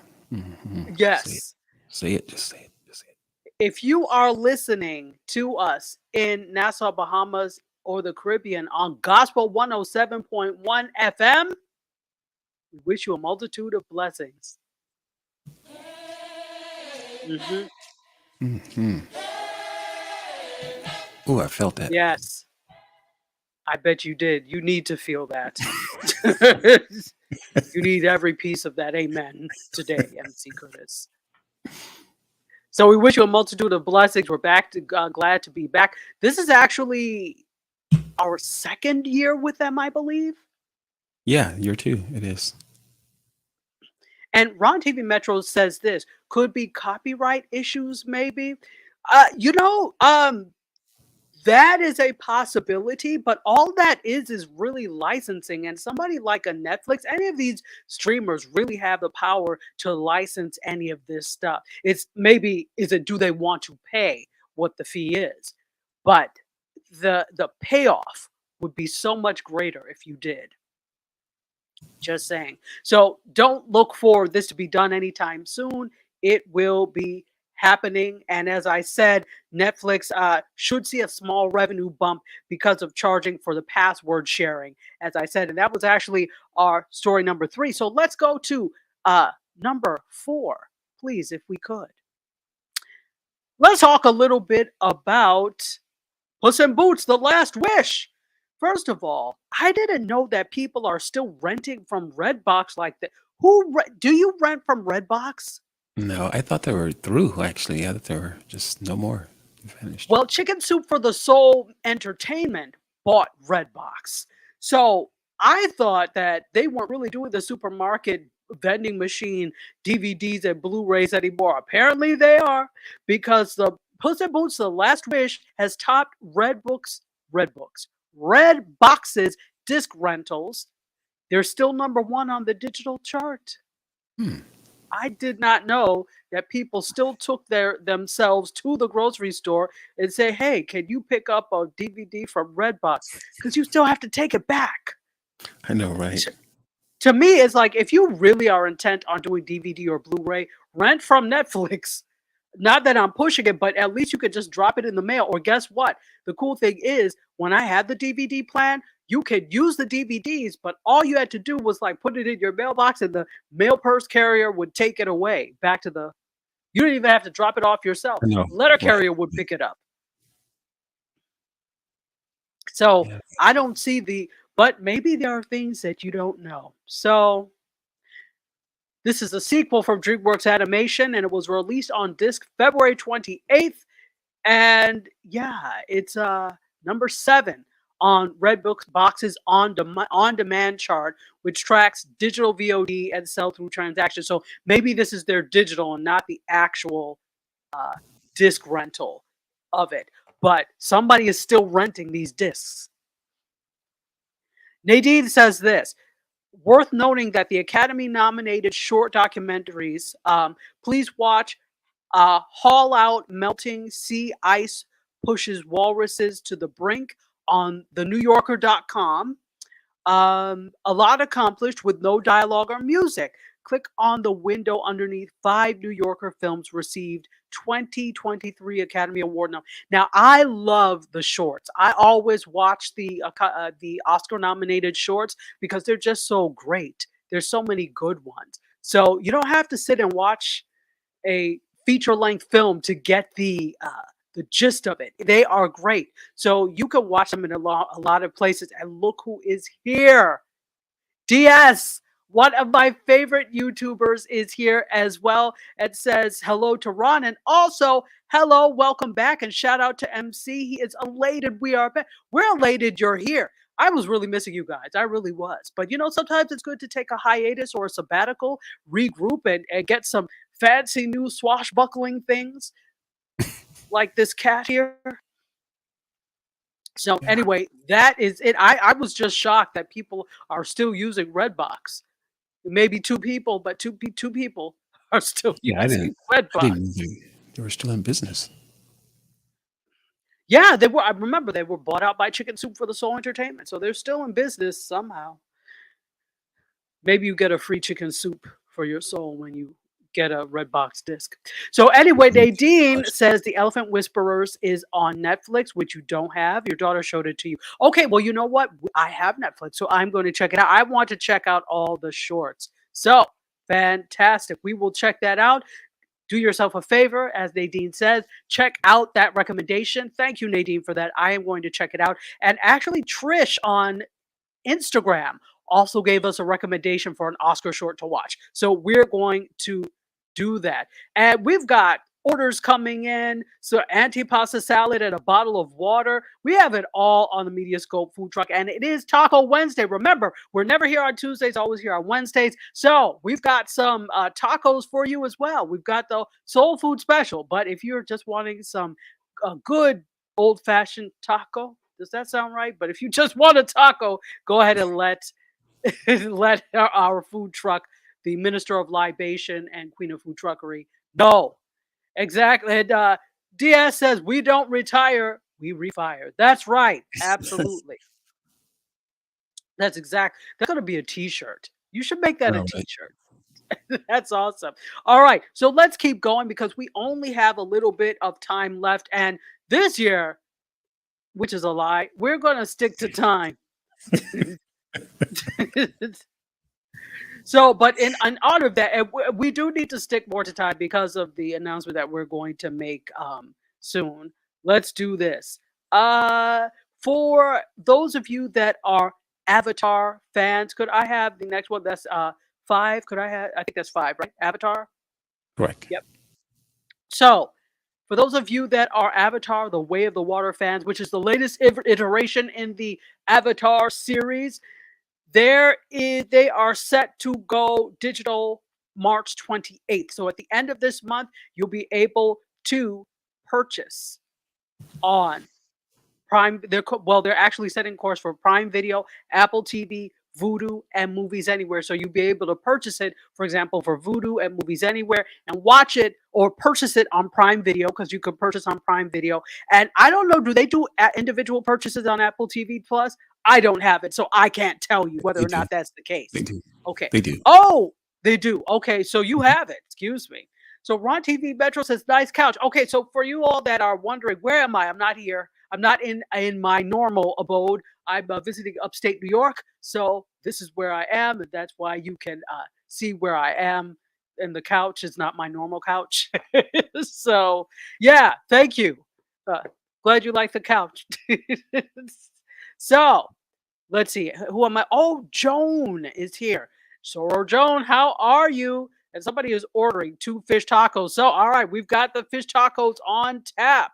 Say it. Yes. Say it. Just say it. Just say it. If you are listening to us in Nassau, Bahamas, or the Caribbean on Gospel 107.1 FM, we wish you a multitude of blessings. Hmm. Hmm. Oh, I felt that. Yes, I bet you did. You need to feel that. You need every piece of that amen today, MC Curtis. So we wish you a multitude of blessings. We're glad to be back. This is actually our second year with them, I believe. Yeah, you're too. It is. And Ron TV Metro says this could be copyright issues, maybe. You know, that is a possibility, but all that is really licensing. And somebody like a Netflix, any of these streamers really have the power to license any of this stuff. It's maybe is it do they want to pay what the fee is? But the payoff would be so much greater if you did. Just saying. So don't look for this to be done anytime soon. It will be happening. And as I said, Netflix should see a small revenue bump because of charging for the password sharing, as I said. And that was actually our story number 3. So let's go to number 4, please, if we could. Let's talk a little bit about Puss in Boots: The Last Wish. First of all, I didn't know that people are still renting from Redbox like that. Do you rent from Redbox? No, I thought they were through, actually. I thought they were just no more. Finished. Well, Chicken Soup for the Soul Entertainment bought Redbox. So I thought that they weren't really doing the supermarket vending machine DVDs and Blu-rays anymore. Apparently they are, because the Puss in Boots: The Last Wish has topped Red Box's disc rentals. They're still number 1 on the digital chart. Hmm. I did not know that people still took themselves to the grocery store and say, "Hey, can you pick up a DVD from Redbox?" Because you still have to take it back. I know, right? To me, it's like if you really are intent on doing DVD or Blu-ray, rent from Netflix. Not that I'm pushing it, but at least you could just drop it in the mail. Or guess what? The cool thing is, when I had the DVD plan, you could use the DVDs, but all you had to do was like put it in your mailbox, and the mail purse carrier would take it away back to the. You didn't even have to drop it off yourself. I know. Letter Right. carrier would pick it up. So Yeah. I don't see but maybe there are things that you don't know. So this is a sequel from DreamWorks Animation, and it was released on disc February 28th. And yeah, it's number 7 on Redbox's on-demand chart, which tracks digital VOD and sell-through transactions. So maybe this is their digital and not the actual uh, disc rental of it. But somebody is still renting these discs. Nadine says this. Worth noting that the Academy nominated short documentaries, please watch Haul Out: Melting Sea Ice Pushes Walruses to the Brink on the NewYorker.com. A lot accomplished with no dialogue or music. Click on the window underneath. 5 New Yorker films received 2023 Academy Award. Now, I love the shorts. I always watch the Oscar-nominated shorts because they're just so great. There's so many good ones. So you don't have to sit and watch a feature-length film to get the gist of it. They are great. So you can watch them in a lot of places. And look who is here. DS, one of my favorite YouTubers, is here as well. It says hello to Ron, and also hello, welcome back, and shout out to MC. He is elated we are back. We're elated you're here. I was really missing you guys. I really was. But sometimes it's good to take a hiatus or a sabbatical, regroup, and get some fancy new swashbuckling things like this cat here. So anyway, that is it. I was just shocked that people are still using Redbox. Maybe 2 people, but two people are still using I Redbox. didn't know they were still in business. Yeah, they were. I remember they were bought out by Chicken Soup for the Soul Entertainment, so they're still in business somehow. Maybe you get a free chicken soup for your soul when you get a Redbox disc. So anyway, Nadine says The Elephant Whisperers is on Netflix, which you don't have. Your daughter showed it to you. Okay, well, you know what? I have Netflix, so I'm going to check it out. I want to check out all the shorts. So fantastic. We will check that out. Do yourself a favor, as Nadine says, check out that recommendation. Thank you, Nadine, for that. I am going to check it out. And actually, Trish on Instagram also gave us a recommendation for an Oscar short to watch. So we're going to do that. And we've got orders coming in. So antipasta salad and a bottle of water. We have it all on the MediaScope food truck. And it is Taco Wednesday. Remember, we're never here on Tuesdays, always here on Wednesdays. So we've got some tacos for you as well. We've got the soul food special. But if you're just wanting some good old-fashioned taco, does that sound right? But if you just want a taco, go ahead and let our food truck, the Minister of Libation and Queen of Food Truckery, know. Exactly. And DS says, we don't retire, we refire. That's right. Absolutely. That's going to be a t-shirt. You should make that a t-shirt. That's awesome. All right. So let's keep going because we only have a little bit of time left. And this year, which is a lie, we're going to stick to time. So, but in honor of that, we do need to stick more to time because of the announcement that we're going to make soon. Let's do this. For those of you that are Avatar fans, could I have the next one? That's 5. Could I have? I think that's 5, right? Avatar? Correct. Yep. So, for those of you that are Avatar, The Way of the Water fans, which is the latest iteration in the Avatar series, they are set to go digital March 28th. So at the end of this month, you'll be able to purchase on Prime. They're actually setting course for Prime Video, Apple TV, Vudu, and Movies Anywhere. So you'll be able to purchase it, for example, for Vudu and Movies Anywhere, and watch it or purchase it on Prime Video, because you can purchase on Prime Video. And I don't know, do they do individual purchases on Apple TV Plus? I don't have it, so I can't tell you whether or not that's the case. They do. Okay. They do. Oh, they do. Okay, so you have it. Excuse me. So Ron TV Metro says, nice couch. Okay, so for you all that are wondering, where am I? I'm not here. I'm not in my normal abode. I'm visiting upstate New York. So this is where I am, and that's why you can see where I am. And the couch is not my normal couch. So, yeah, thank you. Glad you like the couch. So, let's see. Who am I? Oh, Joan is here. Soror Joan, how are you? And somebody is ordering 2 fish tacos. So, all right, we've got the fish tacos on tap.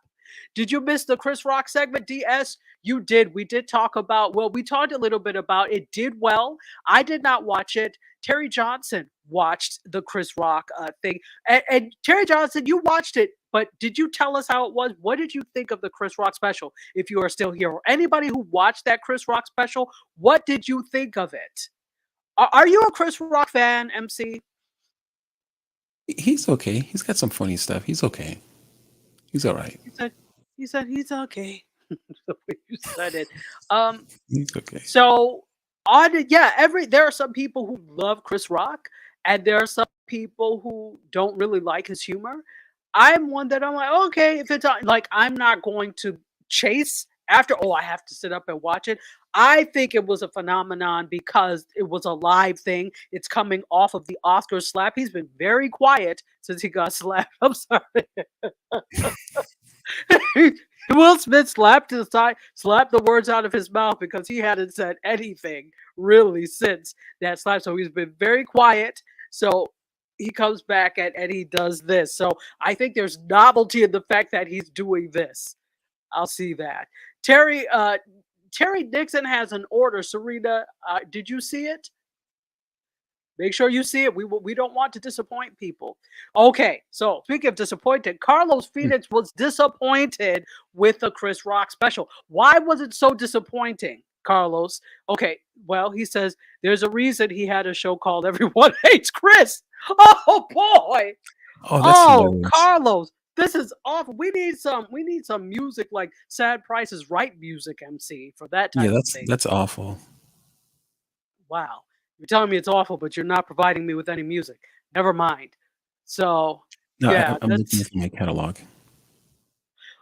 Did you miss the Chris Rock segment, DS? You did. We did talk about, we talked a little bit about it. Did well. I did not watch it. Terry Johnson watched the Chris Rock thing. And Terry Johnson, you watched it, but did you tell us how it was? What did you think of the Chris Rock special, if you are still here? Or anybody who watched that Chris Rock special, what did you think of it? Are you a Chris Rock fan, MC? He's okay. He's got some funny stuff. He's okay. He's all right. He said he's okay. the way you said it. Um, Okay. so there are some people who love Chris Rock, and there are some people who don't really like his humor. I'm one that I'm like, okay, if it's like I'm not going to chase after. Oh, I have to sit up and watch it. I think it was a phenomenon because it was a live thing. It's coming off of the Oscar slap. He's been very quiet since he got slapped. I'm sorry. Will Smith slapped the words out of his mouth because he hadn't said anything really since that slap. So he's been very quiet. So he comes back and he does this. So I think there's novelty in the fact that he's doing this. I'll see that. Terry Dixon has an order. Serena, did you see it? Make sure you see it. We don't want to disappoint people. Okay, so speaking of disappointed, Carlos Hmm. Phoenix was disappointed with the Chris Rock special. Why was it so disappointing, Carlos? Okay, well, he says there's a reason he had a show called Everyone Hates Chris. Oh boy. Oh, that's Oh, hilarious. Carlos, this is awful. We need some music like Sad Prices Right music, MC, for that Yeah, type of thing. that's awful. Wow. You're telling me it's awful, but you're not providing me with any music. Never mind. So, No, yeah, I'm looking that's for my catalog.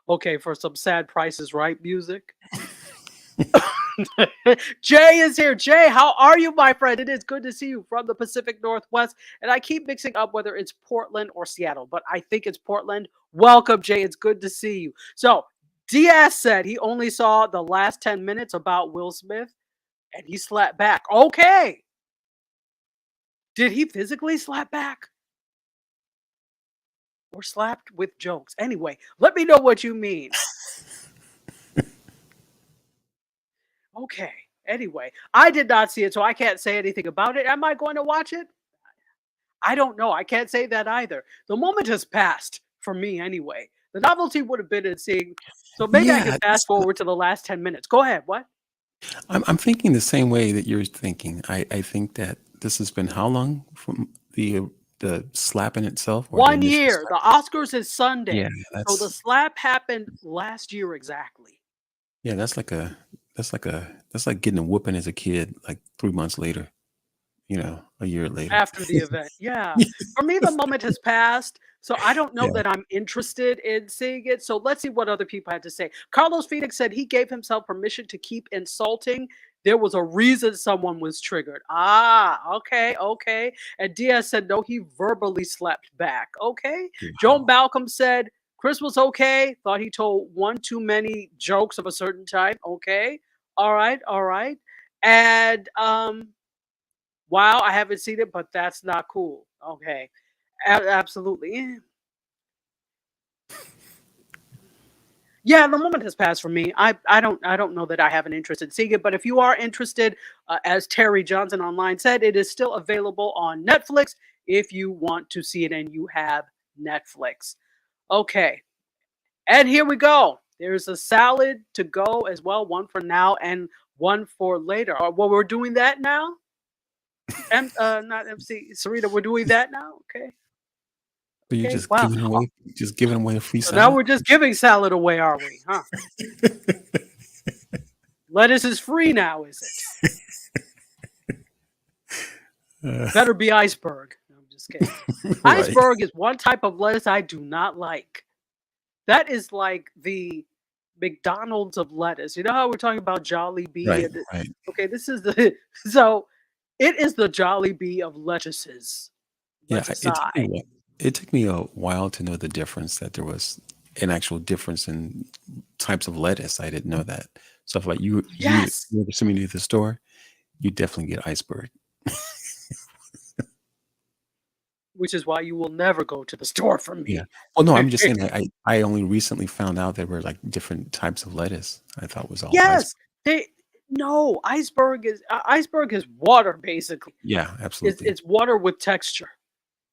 okay for some Sad Prices Right music. Jay is here. Jay, how are you, my friend? It is good to see you from the Pacific Northwest. And I keep mixing up whether it's Portland or Seattle, but I think it's Portland. Welcome, Jay. It's good to see you. So, Diaz said he only saw the last 10 minutes about Will Smith and he slapped back. Okay. Did he physically slap back or slapped with jokes? Anyway, let me know what you mean. Okay. Anyway, I did not see it, so I can't say anything about it. Am I going to watch it? I don't know. I can't say that either. The moment has passed for me anyway. The novelty would have been in seeing. So maybe I Yeah, could fast forward to the last 10 minutes. Go ahead. What? I'm thinking the same way that you're thinking. I think that this has been how long from the slap in itself or the 1 initial year. slap? The Oscars is Yeah, Sunday. So the that's slap happened last year exactly. yeah, that's like getting a whooping as a kid, like 3 months later, a year later. After the event. Yeah. For me, the moment has passed, so I don't know Yeah. that I'm interested in seeing it. So let's see what other people had to say. Carlos Phoenix said he gave himself permission to keep insulting. There was a reason someone was triggered. Ah, okay, okay. And Diaz said no, he verbally slapped back. Okay. Joan Wow. Balcom said Chris was okay. Thought he told one too many jokes of a certain type. Okay. All right, all right. And wow, I haven't seen it, but that's not cool. Okay. Absolutely. Yeah, the moment has passed for me. I don't know that I have an interest in seeing it, but if you are interested, as Terry Johnson online said, it is still available on Netflix if you want to see it and you have Netflix. Okay. And here we go. There's a salad to go as well, one for now and one for later. Well, we're doing that now. Not MC Sarita. We're doing that now. Okay. So you're Okay. Wow. just giving away a free So now salad? we're just giving salad away, are we? Huh? Lettuce is free now, is it? Uh, Better be iceberg. No, I'm just kidding. right. Iceberg is one type of lettuce I do not like. That is like the McDonald's of lettuce. You know how we're talking about Jolly Bee? Right, right. Okay, this is the so it is the Jolly Bee of lettuces. Yeah, Lettuce I. it took me a while to know the difference that there was an actual difference in types of lettuce. I didn't know that. So if like Yes. you ever send me to the store, you definitely get iceberg. Which is why you will never go to the store for Yeah. me. Well, no, I'm just saying I only recently found out there were like different types of lettuce. I thought it was all Yes, iceberg. they no, iceberg is water basically. Yeah, It's absolutely. it's water with texture.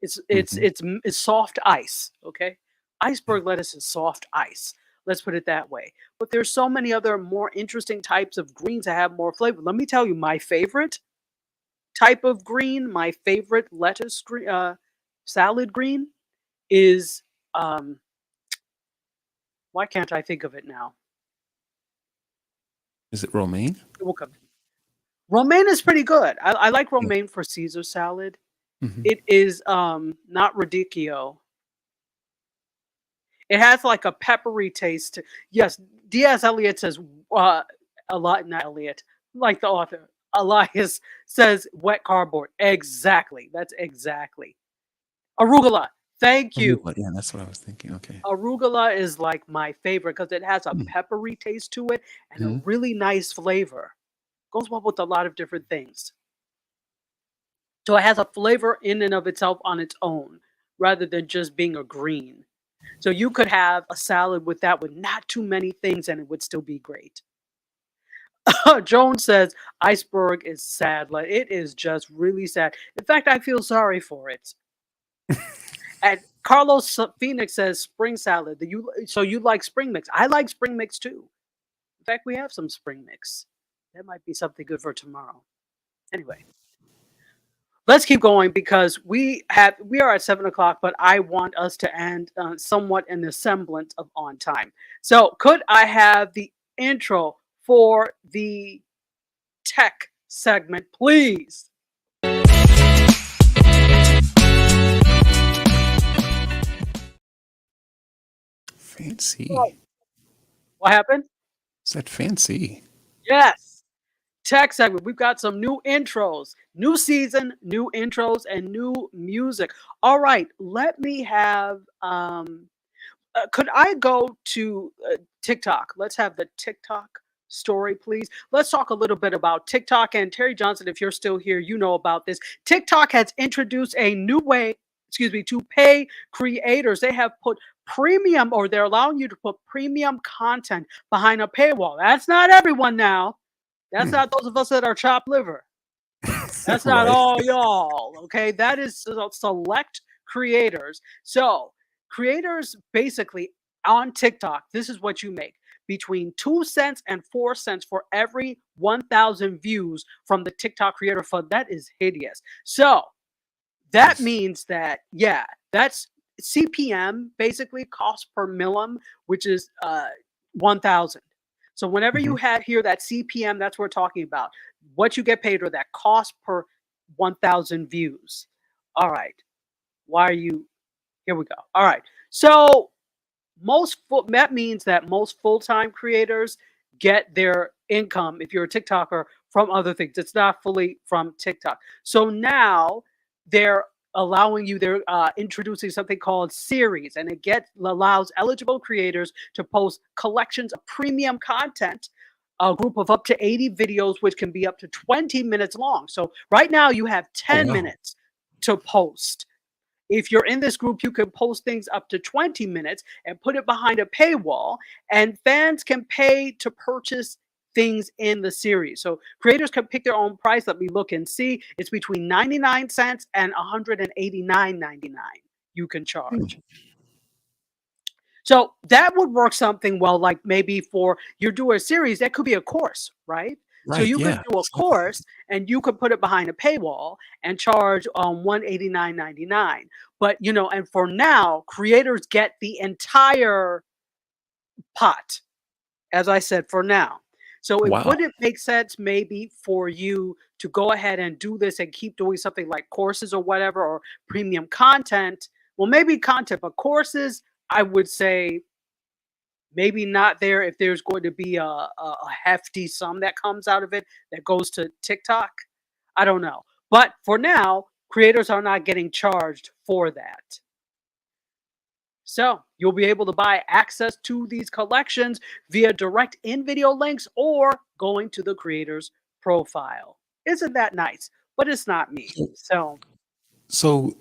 Hmm. It's soft ice, okay? Iceberg lettuce is soft ice. Let's put it that way. But there's so many other more interesting types of greens that have more flavor. Let me tell you, my favorite type of green, my favorite salad green is why can't I think of it now? Is it romaine? It will come. Romaine is pretty good. I like Yeah. romaine for Caesar salad. Hmm. It is not radicchio. It has like a peppery taste. Yes, Diaz Eliot says a lot. Not Eliot, like the author. Elias says wet cardboard. Exactly. That's exactly. Arugula. Thank you. Arugula. Yeah, that's what I was thinking. Okay. Arugula is like my favorite because it has a Mm-hmm. peppery taste to it and a really nice flavor. Goes well with a lot of different things. So it has a flavor in and of itself on its own, rather than just being a green. So you could have a salad with that with not too many things and it would still be great. Joan says iceberg is sad. Like it is just really sad. In fact, I feel sorry for it. And Carlos Phoenix says spring salad. So you like spring mix? I like spring mix too. In fact, we have some spring mix. That might be something good for tomorrow. Anyway, let's keep going because we are at 7 o'clock, but I want us to end somewhat in the semblance of on time. So could I have the intro for the tech segment, please? Fancy. Oh, what happened? Is that fancy? Yes. Tech segment. We've got some new intros, new season, new intros, and new music. All right, let me have. Could I go to TikTok? Let's have the TikTok story, please. Let's talk a little bit about TikTok. And Terry Johnson, if you're still here, you know about this. TikTok has introduced a new way, to pay creators. They have put premium, or they're allowing you to put premium content behind a paywall. That's not everyone now. That's Hmm. not those of us that are chopped liver. That's not Right. all y'all. Okay. That is select creators. So, creators basically on TikTok, this is what you make between 2 cents and 4 cents for every 1,000 views from the TikTok creator fund. That is hideous. So, that Yes. means that, yeah, that's CPM, basically cost per millum, which is 1,000. So whenever Hmm. you hear that CPM, that's what we're talking about. What you get paid, or that cost per 1,000 views. All right. Why are you? Here we go. All right. So that means that most full-time creators get their income, if you're a TikToker, from other things. It's not fully from TikTok. So now they're they're introducing something called series, and it allows eligible creators to post collections of premium content, a group of up to 80 videos, which can be up to 20 minutes long. So right now you have Oh 10 wow. minutes to post. If you're in this group, you can post things up to 20 minutes and put it behind a paywall, and fans can pay to purchase things in the series. So creators can pick their own price. Let me look and see. It's between 99 cents and 189.99 you can Hmm. charge. So that would work something well, like maybe for you do a series, that could be a course, right? So Right. you could Yeah. do a Exactly. course and you could put it behind a paywall and charge 189.99. But and for now, creators get the entire pot, as I said, for now. So it Wow. wouldn't make sense maybe for you to go ahead and do this and keep doing something like courses or whatever, or premium content. Well, maybe content, but courses, I would say maybe not there if there's going to be a hefty sum that comes out of it that goes to TikTok. I don't know. But for now, creators are not getting charged for that. So you'll be able to buy access to these collections via direct in video links or going to the creator's profile. Isn't that nice? But it's not me. So, So so,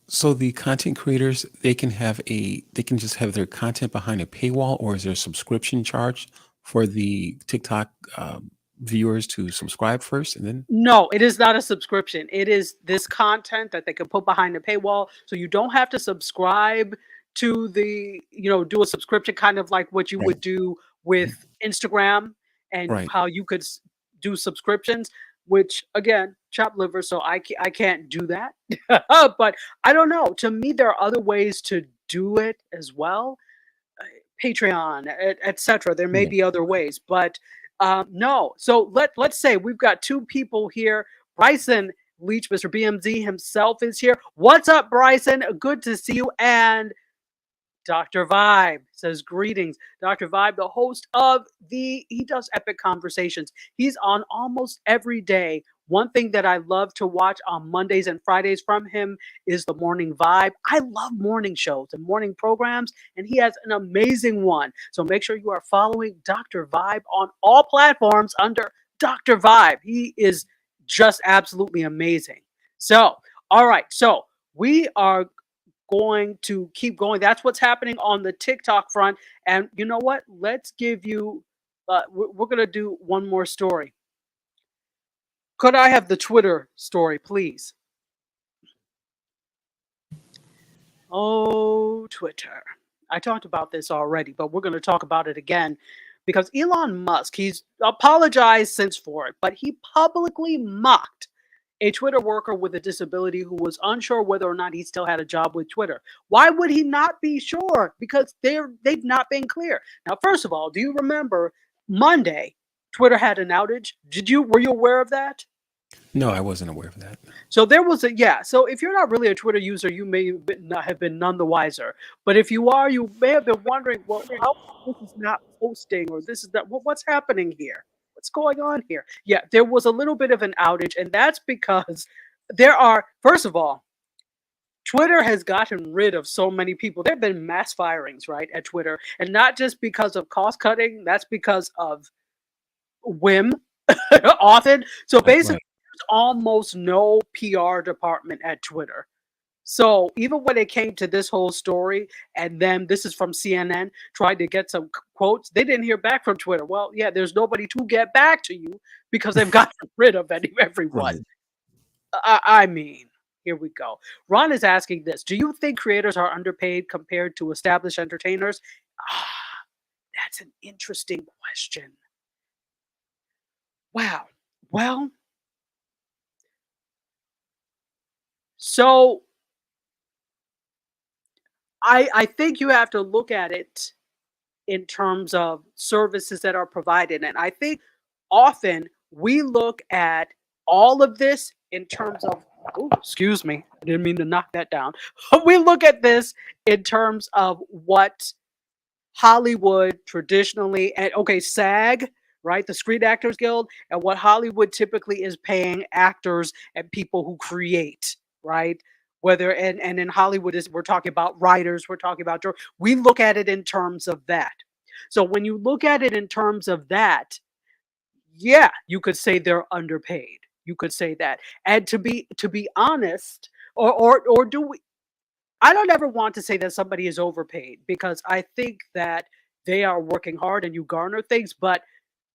so the content creators, they can just have their content behind a paywall, or is there a subscription charge for the TikTok viewers to subscribe first and then? no, it is not a subscription. It is this content that they can put behind the paywall. So you don't have to subscribe to do a subscription, kind of like what you Right. would do with Instagram, and Right. how you could do subscriptions, which again, chop liver. So I can't do that. But I don't know. To me, there are other ways to do it as well. Patreon, etc. There may Yeah. be other ways, but No. So let's say we've got two people here. Bryson Leach, Mr. BMZ himself is here. What's up, Bryson? Good to see you. And Dr. Vibe says greetings. Dr. Vibe, the host of he does epic conversations. He's on almost every day. One thing that I love to watch on Mondays and Fridays from him is the Morning Vibe. I love morning shows and morning programs, and he has an amazing one. So make sure you are following Dr. Vibe on all platforms under Dr. Vibe. He is just absolutely amazing. So, all right. So we are going to keep going. That's what's happening on the TikTok front. And you know what? Let's give you, we're going to do one more story. Could I have the Twitter story, please? Oh, Twitter. I talked about this already, but we're going to talk about it again because Elon Musk, he's apologized since for it, but he publicly mocked a Twitter worker with a disability who was unsure whether or not he still had a job with Twitter. Why would he not be sure? Because they've not been clear. Now, first of all, do you remember Monday Twitter had an outage? Were you aware of that? No, I wasn't aware of that. So there was so if you're not really a Twitter user, you may not have been none the wiser. But if you are, you may have been wondering, well, how this is not posting, or this is not what's happening here? What's going on here? Yeah, there was a little bit of an outage, and that's because first of all, Twitter has gotten rid of so many people. There have been mass firings, right, at Twitter, and not just because of cost cutting. That's because of whim, often. So basically, Right. there's almost no PR department at Twitter. So even when it came to this whole story, and then this is from CNN, tried to get some quotes, they didn't hear back from Twitter. Well, yeah, there's nobody to get back to you because they've gotten rid of everyone. Right. I mean, here we go. Ron is asking this: do you think creators are underpaid compared to established entertainers? Ah, that's an interesting question. Wow. Well, so I think you have to look at it in terms of services that are provided. And I think often we look at all of this in terms of, oh, excuse me, I didn't mean to knock that down. We look at this in terms of what Hollywood traditionally, and okay, SAG, right, the Screen Actors Guild, and what Hollywood typically is paying actors and people who create, right? Whether and in Hollywood is we're talking about writers, we're talking about we look at it in terms of that. So when you look at it in terms of that, yeah, you could say they're underpaid. You could say that. And to be honest, or do we I don't ever want to say that somebody is overpaid because I think that they are working hard and you garner things. But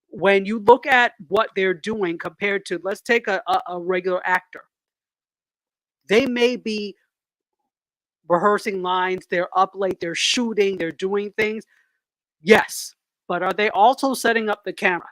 when you look at what they're doing compared to, let's take a regular actor, they may be rehearsing lines, they're up late, they're shooting, they're doing things. Yes. But are they also setting up the camera?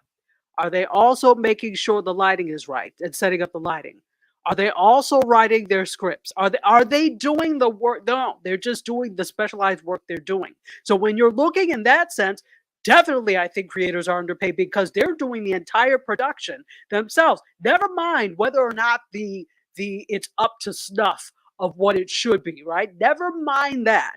Are they also making sure the lighting is right and setting up the lighting? Are they also writing their scripts? Are they doing the work? No, they're just doing the specialized work they're doing. So when you're looking in that sense, definitely I think creators are underpaid because they're doing the entire production themselves. Never mind whether or not the it's up to snuff of what it should be, right? Never mind that.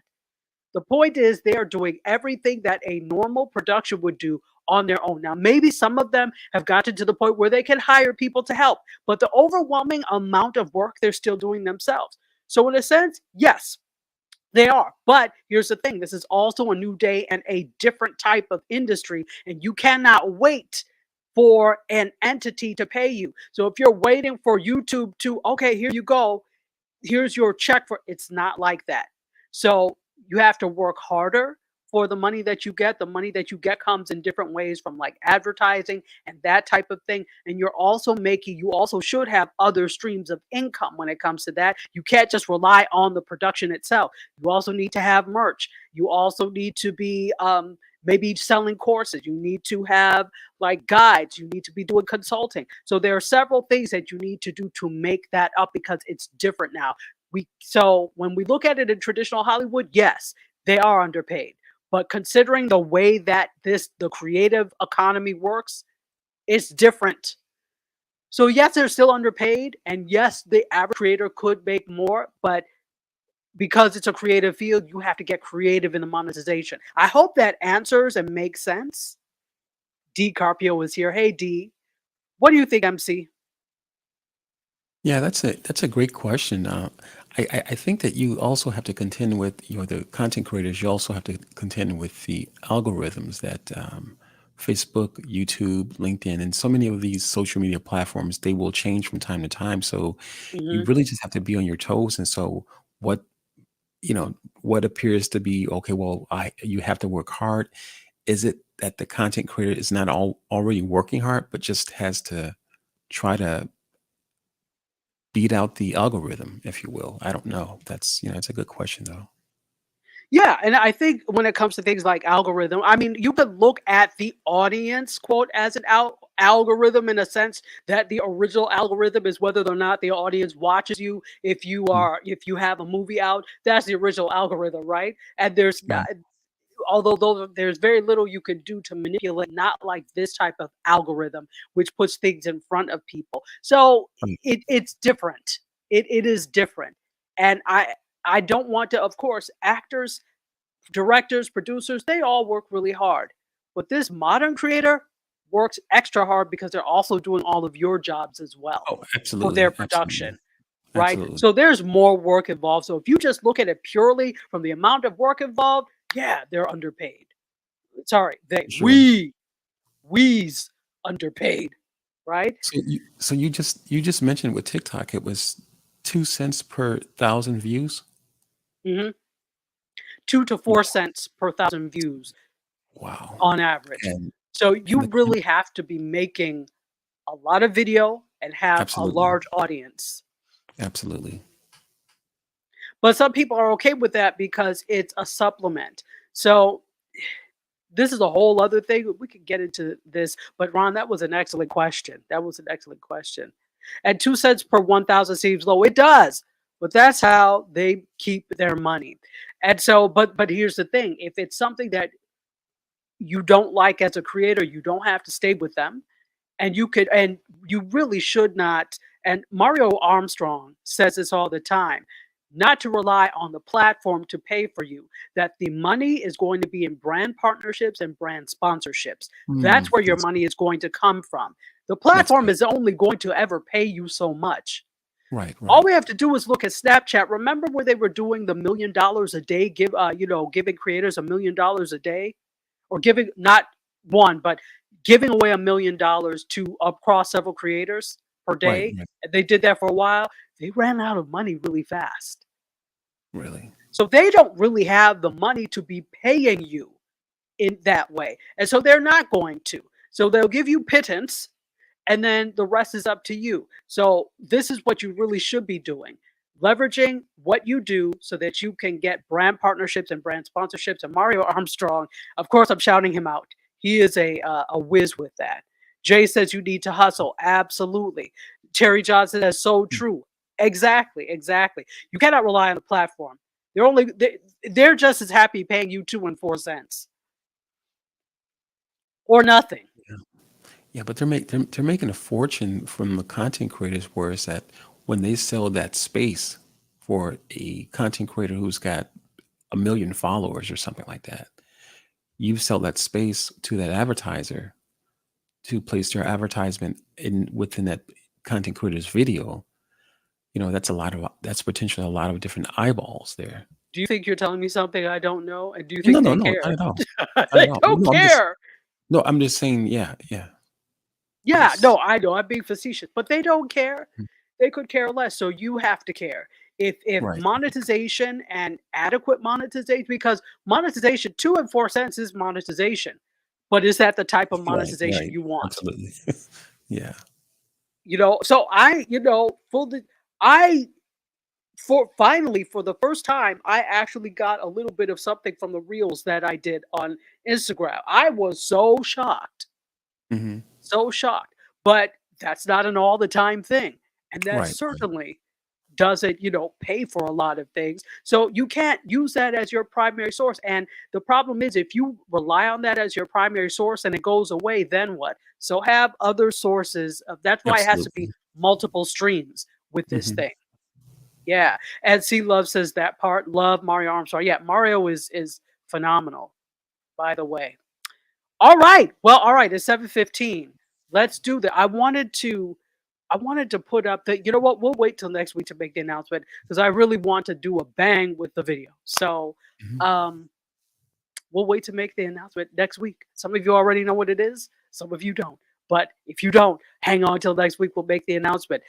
The point is, they are doing everything that a normal production would do on their own. Now, maybe some of them have gotten to the point where they can hire people to help, but the overwhelming amount of work they're still doing themselves. So, in a sense, yes, they are. But here's the thing, this is also a new day and a different type of industry, and you cannot wait for an entity to pay you. So, if you're waiting for YouTube to, okay, here you go, here's your check for it's not like that. So you have to work harder for the money that you get. The money that you get comes in different ways from like advertising and that type of thing. And you also should have other streams of income when it comes to that. You can't just rely on the production itself. You also need to have merch. You also need to be maybe selling courses. You need to have like guides. You need to be doing consulting. So there are several things that you need to do to make that up because it's different now. So when we look at it in traditional Hollywood, yes, they are underpaid. But considering the way that the creative economy works, It's different. So yes, they're still underpaid, and yes, the average creator could make more, but because it's a creative field, you have to get creative in the monetization. I hope that answers and makes sense. D Carpio is here. Hey D, what do you think, MC? Yeah, that's a great question. I think that you also have to contend with, the content creators. You also have to contend with the algorithms that Facebook, YouTube, LinkedIn, and so many of these social media platforms, they will change from time to time. So you Hmm. really just have to be on your toes. And so what what appears to be okay, well, I you have to work hard. Is it that the content creator is not already working hard, but just has to try to beat out the algorithm, if you will? I don't know. It's a good question though. Yeah, and I think when it comes to things like algorithm, I mean, you could look at the audience quote as an algorithm in a sense that the original algorithm is whether or not the audience watches you. Mm, If you have a movie out, that's the original algorithm, right? And there's not, right, although there's very little you can do to manipulate, not like this type of algorithm which puts things in front of people. So right. it's different. It is different. And I don't want to, of course, actors, directors, producers, they all work really hard. But this modern creator works extra hard because they're also doing all of your jobs as well Oh, for their absolutely, absolutely, production, right? absolutely. So there's more work involved. So if you just look at it purely from the amount of work involved, yeah, they're underpaid. Sorry, Sure. we's underpaid, right? So you just mentioned with TikTok, it was 2 cents per thousand views. Hmm. 2 to 4 cents per thousand views Wow. on average. And So and you the really have to be making a lot of video and have a absolutely, large audience. absolutely. But some people are okay with that because it's a supplement. So this is a whole other thing. We could get into this, but Ron, that was an excellent question. That was an excellent question. And 2 cents per 1,000 seems low. It does, but that's how they keep their money. And so, but here's the thing: if it's something that you don't like as a creator, you don't have to stay with them, and you really should not. And Mario Armstrong says this all the time, not to rely on the platform to pay for you, that the money is going to be in brand partnerships and brand sponsorships. That's where your That's money is going to come from. The that's platform good. is only going to ever pay you so much. Right, All right. we have to do is look at Snapchat. Remember where they were doing the $1 million a day, giving creators $1 million a day, or giving not one, but giving away $1 million to across several creators per Right, day. right. And they did that for a while. They ran out of money really fast. Really. So they don't really have the money to be paying you in that way. And so they're not going to. So they'll give you pittance and then the rest is up to you. So this is what you really should be doing. Leveraging what you do so that you can get brand partnerships and brand sponsorships. And Mario Armstrong, of course, I'm shouting him out. He is a whiz with that. Jay says you need to hustle. Absolutely. Terry Johnson, that's so Mm. true. Exactly, exactly. You cannot rely on the platform. They're just as happy paying you 2 and 4 cents or nothing. Yeah. Yeah, but they're making a fortune from the content creators, whereas that when they sell that space for a content creator who's got 1 million followers or something like that, you sell that space to that advertiser to place their advertisement in within that content creator's video. That's potentially a lot of different eyeballs there. Do you think you're telling me something I don't know? And do you No, think no, they no, not care? at all. Not They at all. don't care. No, I'm just saying, yeah, yeah. Yeah, no, Just I know. I'm being facetious, but they don't care. mm, They could care less. So you have to care. If right. monetization and adequate monetization, because monetization, 2 and 4 cents is monetization, but is that the type of Right, monetization right. you want? Absolutely. Yeah. So I for finally for the first time I actually got a little bit of something from the reels that I did on Instagram. I was so shocked. Mhm. So shocked. But that's not an all the time thing. And that's Right, right. certainly doesn't, pay for a lot of things. So you can't use that as your primary source. And the problem is, if you rely on that as your primary source and it goes away, then what? So have other sources that's why it has to be Absolutely. multiple streams with this Hmm. thing. Yeah. And C Love says that part. Love Mario Armstrong. Yeah, Mario is phenomenal, by the way. All right. Well, all right. It's 7:15. Let's do that. I wanted to put up the, you know what? We'll wait till next week to make the announcement because I really want to do a bang with the video. So Hmm. um, we'll wait to make the announcement next week. Some of you already know what it is, some of you don't. But if you don't, hang on till next week. We'll make the announcement.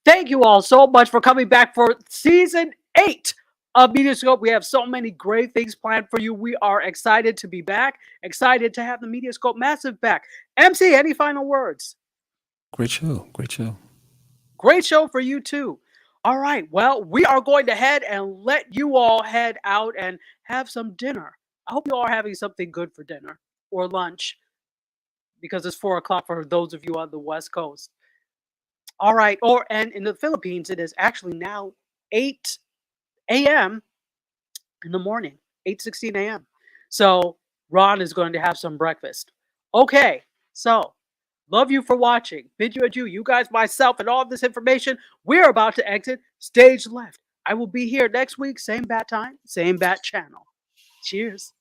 Thank you all so much for coming back for season 8 of MediaScope. We have so many great things planned for you. We are excited to be back, excited to have the MediaScope Massive back. MC, any final words? Great show. Great show. Great show for you too. All right. Well, we are going to head and let you all head out and have some dinner. I hope you all are having something good for dinner or lunch because it's 4 o'clock for those of you on the West Coast. All right. And in the Philippines, it is actually now 8 a.m. in the morning, 8:16 a.m. So Ron is going to have some breakfast. Okay. So love you for watching. Bid you adieu. You guys, myself, and all of this information, we're about to exit stage left. I will be here next week, same bat time, same bat channel. Cheers.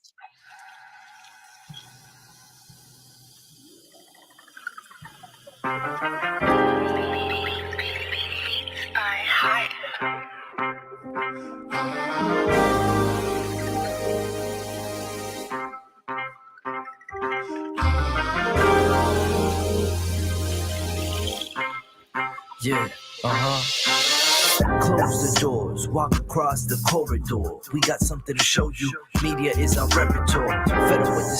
Yeah, close the doors, walk across the corridor. We got something to show you. Media is our repertoire. Fed up with the